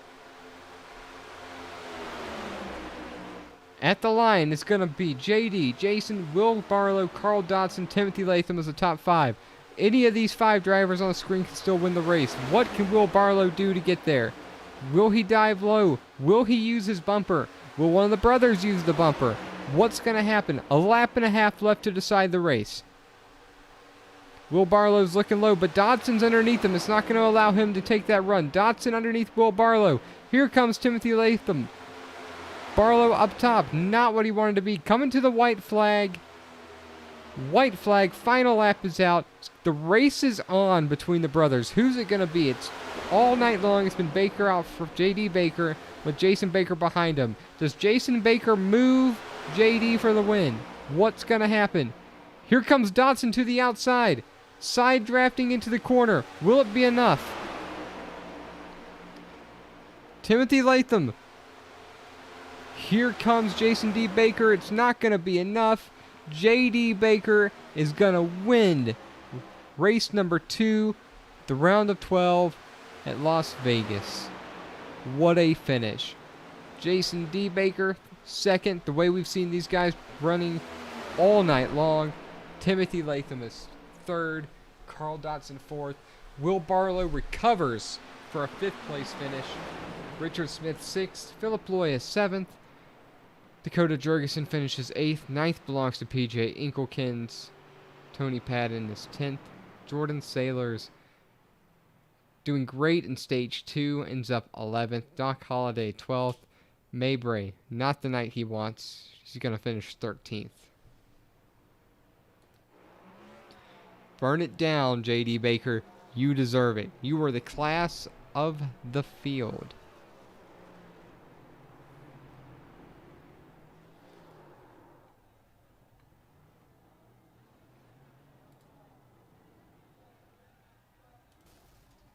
At the line, it's going to be J.D., Jason, Will Barlow, Carl Dodson, Timothy Latham as the top 5. Any of these 5 drivers on the screen can still win the race. What can Will Barlow do to get there? Will he dive low? Will he use his bumper? Will one of the brothers use the bumper? What's going to happen? A lap and a half left to decide the race. Will Barlow's looking low, but Dodson's underneath him. It's not going to allow him to take that run. Dodson underneath Will Barlow. Here comes Timothy Latham. Barlow up top. Not what he wanted to be. Coming to the white flag. White flag. Final lap is out. The race is on between the brothers. Who's it going to be? It's all night long. It's been Baker out for J.D. Baker with Jason Baker behind him. Does Jason Baker move J.D. for the win? What's going to happen? Here comes Dodson to the outside. Side drafting into the corner. Will it be enough? Timothy Latham. Here comes Jason D. Baker. It's not going to be enough. J.D. Baker is going to win race number 2, the round of 12 at Las Vegas. What a finish. Jason D. Baker, 2nd. The way we've seen these guys running all night long. Timothy Latham is 3rd. Carl Dodson 4th. Will Barlow recovers for a 5th place finish. Richard Smith 6th. Philip Loy is 7th. Dakota Jurgensen finishes 8th. 9th belongs to PJ Inkelkins. Tony Padden is 10th. Jordan Sailors doing great in stage 2, ends up 11th. Doc Holliday 12th. Mabry, not the night he wants. He's going to finish 13th. Burn it down, J.D. Baker. You deserve it. You were the class of the field.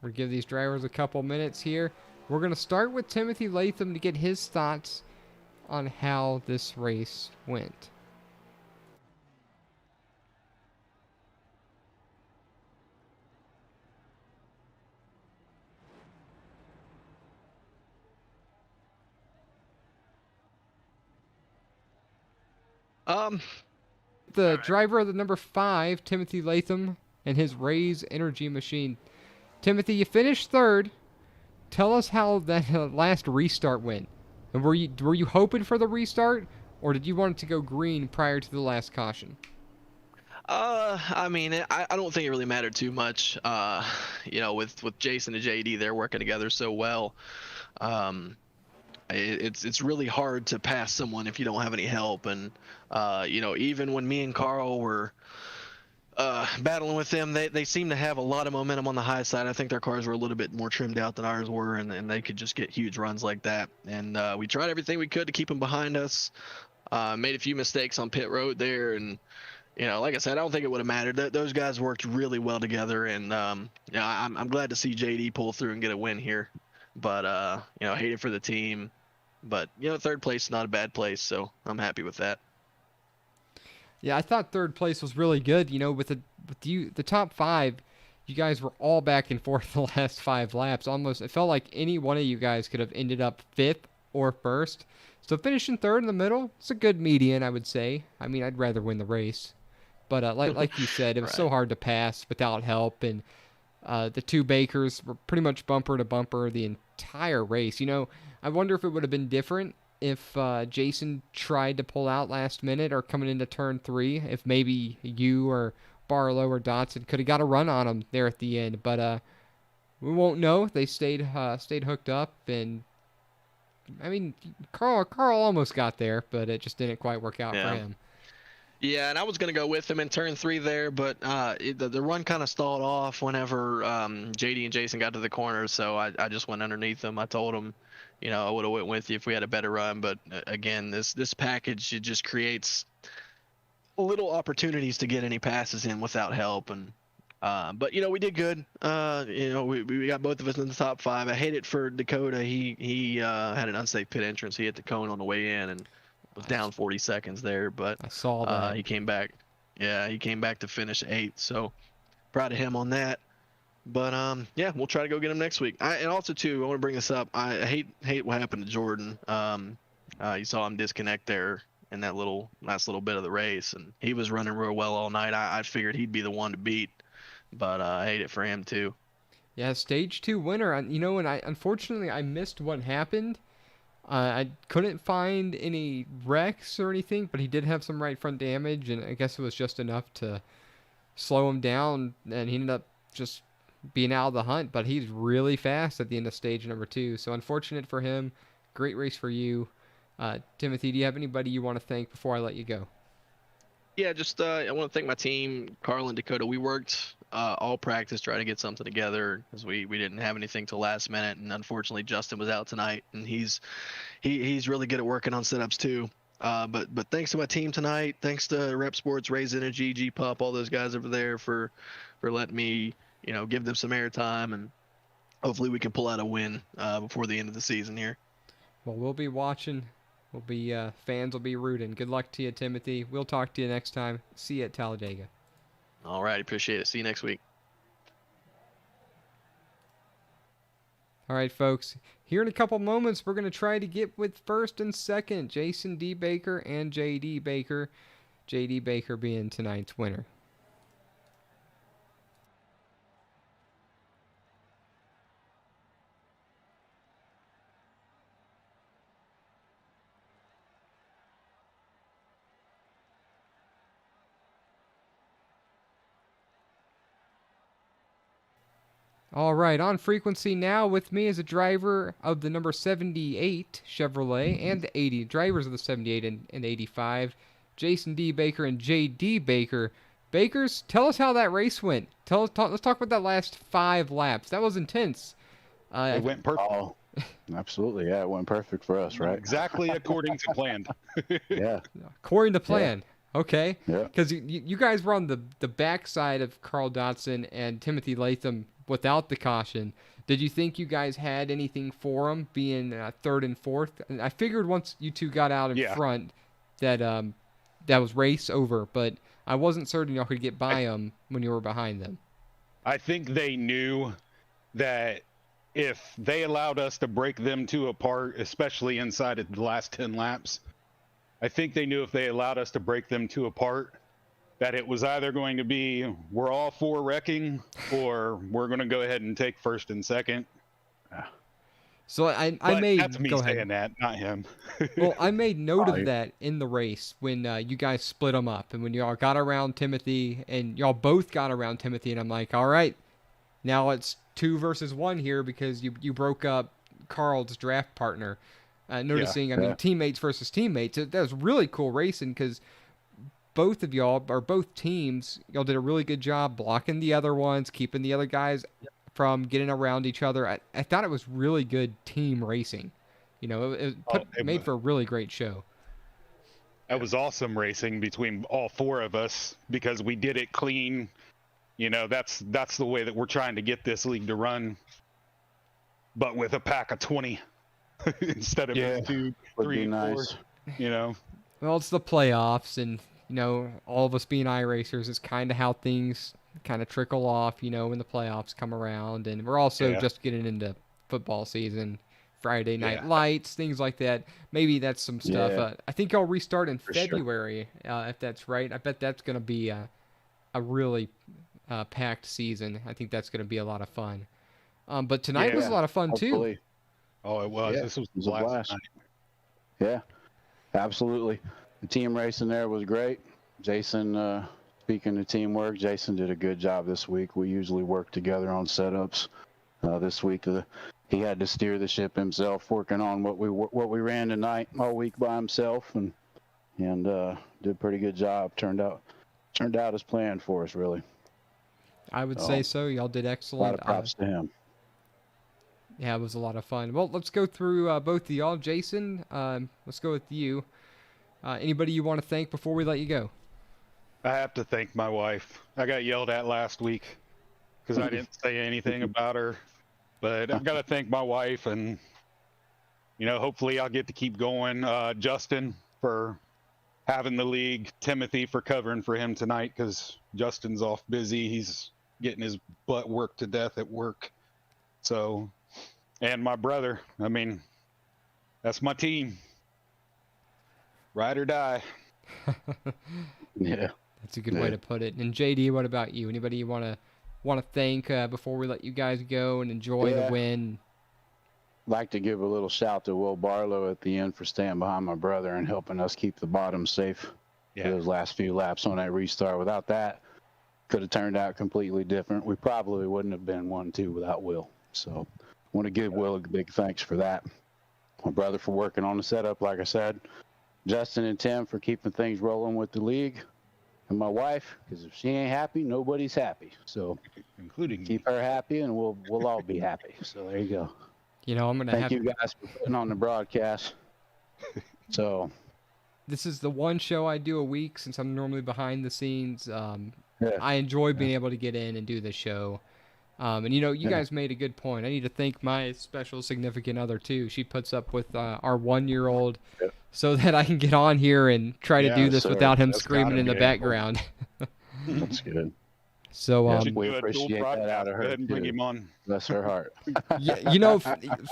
We'll give these drivers a couple minutes here. We're going to start with Timothy Latham to get his thoughts on how this race went. The driver of the number 5, Timothy Latham, and his Raise Energy Machine. Timothy, you finished 3rd. Tell us how that last restart went. And were you hoping for the restart, or did you want it to go green prior to the last caution? I mean, I don't think it really mattered too much. You know, with Jason and JD, they're working together so well. it's really hard to pass someone if you don't have any help. And even when me and Carl were battling with them, they seem to have a lot of momentum on the high side. I think their cars were a little bit more trimmed out than ours were, and they could just get huge runs like that. And we tried everything we could to keep them behind us. Made a few mistakes on pit road there, and like I said, I don't think it would have mattered. Those guys worked really well together, and I'm glad to see JD pull through and get a win here. But hate it for the team. But third place is not a bad place, so I'm happy with that. Yeah, I thought third place was really good. With the top 5, you guys were all back and forth the last 5 laps. Almost, it felt like any one of you guys could have ended up 5th or 1st. So finishing 3rd in the middle, it's a good median, I would say. I mean, I'd rather win the race. But like you said, it was Right. so hard to pass without help, and the 2 Bakers were pretty much bumper to bumper the entire race. I wonder if it would have been different if Jason tried to pull out last minute or coming into turn 3, if maybe you or Barlow or Dotson could have got a run on him there at the end. But we won't know. They stayed hooked up, and I mean, Carl almost got there, but it just didn't quite work out for him. Yeah, and I was going to go with him in turn 3 there, but the run kind of stalled off whenever JD and Jason got to the corner, so I just went underneath them. I told them, I would have went with you if we had a better run, but again, this package, it just creates little opportunities to get any passes in without help. And but we did good. We got both of us in the top 5. I hate it for Dakota. He had an unsafe pit entrance. He hit the cone on the way in and was down 40 seconds there, but I saw that. he came back. Yeah, he came back to finish 8th. So proud of him on that. But we'll try to go get him next week. And also too, I want to bring this up. I hate what happened to Jordan. You saw him disconnect there in that last little bit of the race, and he was running real well all night. I figured he'd be the one to beat, but I hate it for him too. Yeah, stage 2 winner. And unfortunately I missed what happened. I couldn't find any wrecks or anything, but he did have some right front damage, and I guess it was just enough to slow him down, and he ended up just being out of the hunt. But he's really fast at the end of stage number 2, so unfortunate for him. Great race for you. Timothy, do you have anybody you want to thank before I let you go? Yeah, just I want to thank my team, Carl and Dakota. We worked all practice trying to get something together because we didn't have anything till last minute, and unfortunately Justin was out tonight, and he's really good at working on setups too. But thanks to my team tonight, thanks to Rep Sports, Raise Energy, G Pup, all those guys over there for letting me give them some airtime, and hopefully we can pull out a win before the end of the season here. Well, we'll be watching. We'll be fans will be rooting. Good luck to you, Timothy. We'll talk to you next time. See you at Talladega. All right, appreciate it. See you next week. All right, folks. Here in a couple moments, we're going to try to get with first and second, Jason D. Baker and J.D. Baker. J.D. Baker being tonight's winner. All right, on frequency now with me is a driver of the number 78 Chevrolet and the 80 drivers of the 78 and 85, Jason D. Baker and J.D. Baker. Bakers, tell us how that race went. Let's talk about that last 5 laps. That was intense. It went perfect. Oh, absolutely. Yeah, it went perfect for us, right? Exactly according to plan. Yeah. According to plan. Okay. Yeah. Because you guys were on the backside of Carl Dotson and Timothy Latham without the caution. Did you think you guys had anything for them being 3rd and 4th? And I figured once you two got out in front that that was race over, but I wasn't certain y'all could get by them when you were behind them. I think they knew that if they allowed us to break them two apart, especially inside of the last 10 laps, I think they knew if they allowed us to break them two apart, that it was either going to be we're all 4 wrecking or we're going to go ahead and take 1st and 2nd. So I made that's me go saying ahead. that, not him. Well, I made note of that in the race when you guys split them up and when y'all got around Timothy and y'all both got around Timothy, and I'm like, all right, now it's 2 versus 1 here because you broke up Carl's draft partner. noticing, I mean, teammates versus teammates. That was really cool racing because both of y'all, or both teams, y'all did a really good job blocking the other ones, keeping the other guys from getting around each other. I thought it was really good team racing. You know, made for a really great show. That was awesome racing between all four of us because we did it clean. You know, that's the way that we're trying to get this league to run, but with a pack of 20 instead of 2, 3, 4. You know. Well, it's the playoffs, and you know, all of us being iRacers is kind of how things kind of trickle off. You know, when the playoffs come around, and we're also just getting into football season. Friday Night Lights, things like that. Maybe that's some stuff. I think I'll restart in February, if that's right. I bet that's going to be a really packed season. I think that's going to be a lot of fun. But tonight was a lot of fun, too. Oh, it was. This was a blast. Yeah, absolutely. The team racing there was great. Jason, speaking of teamwork, Jason did a good job this week. We usually work together on setups. This week, he had to steer the ship himself, working on what we ran tonight all week by himself, and did a pretty good job. Turned out as planned for us, really. I would say so. Y'all did excellent. A lot of props to him. Yeah, it was a lot of fun. Well, let's go through both of y'all. Jason, let's go with you. Anybody you want to thank before we let you go? I have to thank my wife. I got yelled at last week because I didn't say anything about her. But I've got to thank my wife, and, you know, hopefully I'll get to keep going. Justin for having the league. Timothy for covering for him tonight because Justin's off busy. He's getting his butt worked to death at work. So, and my brother. I mean, that's my team. Ride or die. Yeah. That's a good way to put it. And JD, what about you? Anybody you want to thank before we let you guys go and enjoy the win? Like to give a little shout to Will Barlow at the end for staying behind my brother and helping us keep the bottom safe for those last few laps on that restart. Without that, could have turned out completely different. We probably wouldn't have been 1-2 without Will. So I want to give Will a big thanks for that. My brother for working on the setup, like I said. Justin and Tim for keeping things rolling with the league. And my wife, because if she ain't happy, nobody's happy. So, including keep her happy, and we'll all be happy. So there you go. You know, I'm gonna thank you guys for putting on the broadcast. So, this is the one show I do a week since I'm normally behind the scenes. I enjoy being able to get in and do the show. And you know, you guys made a good point. I need to thank my special significant other too. She puts up with our 1-year-old. So that I can get on here and try to do this without him screaming in the background. That's good. So we appreciate that out of her. Go ahead and bring him on. Bless her heart. Yeah, you know,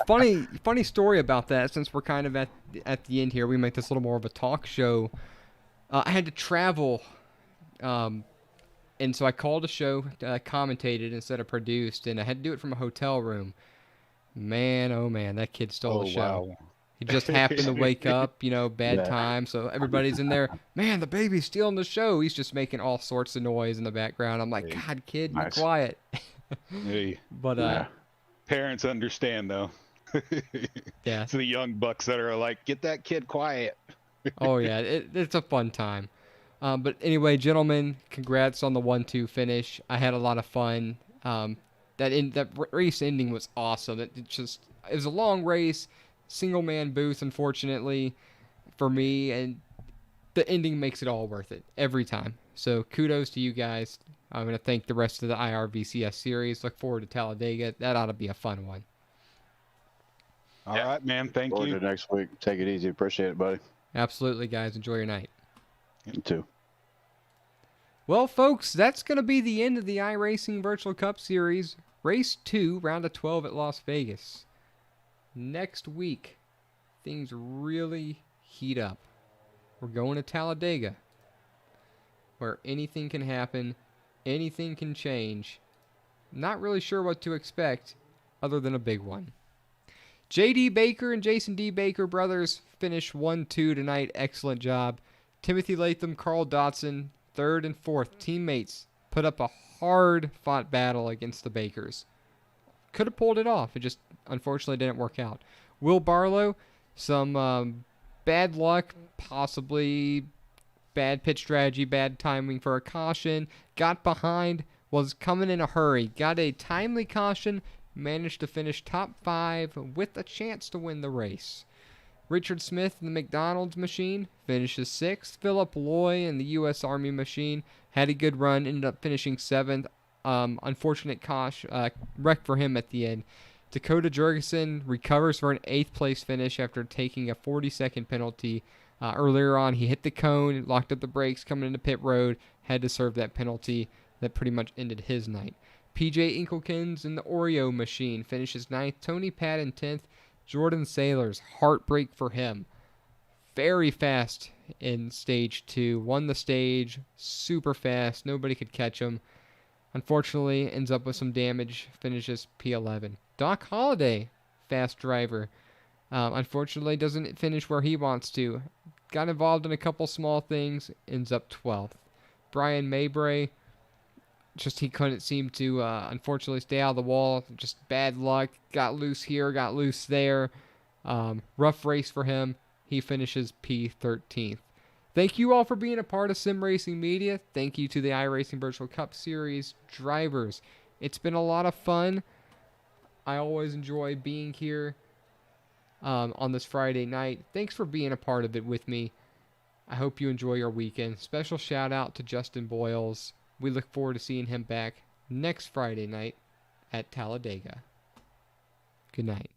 funny story about that. Since we're kind of at the end here, we make this a little more of a talk show. I had to travel, and so I called a show, commentated instead of produced, and I had to do it from a hotel room. Man, oh man, that kid stole the show. Wow. He just happened to wake up, you know, bad time. So everybody's in there. Man, the baby's stealing the show. He's just making all sorts of noise in the background. I'm like, God, kid, be quiet. But parents understand though. Yeah. It's the young bucks that are like, get that kid quiet. Oh yeah, it's a fun time. But anyway, gentlemen, congrats on the 1-2 finish. I had a lot of fun. That race ending was awesome. It was a long race. Single man booth, unfortunately, for me, and the ending makes it all worth it every time. So kudos to you guys. I'm going to thank the rest of the IRVCS series. Look forward to Talladega. That ought to be a fun one. All right, man. Thank you. To next week. Take it easy. Appreciate it, buddy. Absolutely, guys. Enjoy your night. You too. Well, folks, that's going to be the end of the iRacing Virtual Cup Series. Race 2, round of 12 at Las Vegas. Next week, things really heat up. We're going to Talladega, where anything can happen, anything can change. Not really sure what to expect, other than a big one. J.D. Baker and Jason D. Baker brothers finished 1-2 tonight. Excellent job. Timothy Latham, Carl Dotson, 3rd and 4th teammates, put up a hard-fought battle against the Bakers. Could have pulled it off. It just unfortunately didn't work out. Will Barlow, Some bad luck, possibly bad pitch strategy, bad timing for a caution. Got behind, was coming in a hurry. Got a timely caution, managed to finish top 5 with a chance to win the race. Richard Smith in the McDonald's machine finishes 6th. Philip Loy in the U.S. Army machine had a good run, ended up finishing 7th. Unfortunate wreck for him at the end. Dakota Jurgensen recovers for an 8th place finish after taking a 40-second penalty. Earlier on, he hit the cone, locked up the brakes, coming into pit road, had to serve that penalty. That pretty much ended his night. PJ Inkelkins in the Oreo machine finishes 9th. Tony Padden 10th. Jordan Sailors, heartbreak for him. Very fast in stage 2. Won the stage, super fast. Nobody could catch him. Unfortunately, ends up with some damage, finishes P11. Doc Holliday, fast driver. Unfortunately, doesn't finish where he wants to. Got involved in a couple small things, ends up 12th. Brian Maybray, he couldn't seem to, unfortunately, stay out of the wall. Just bad luck. Got loose here, got loose there. Rough race for him. He finishes P13th. Thank you all for being a part of Sim Racing Media. Thank you to the iRacing Virtual Cup Series drivers. It's been a lot of fun. I always enjoy being here on this Friday night. Thanks for being a part of it with me. I hope you enjoy your weekend. Special shout out to Justin Boyles. We look forward to seeing him back next Friday night at Talladega. Good night.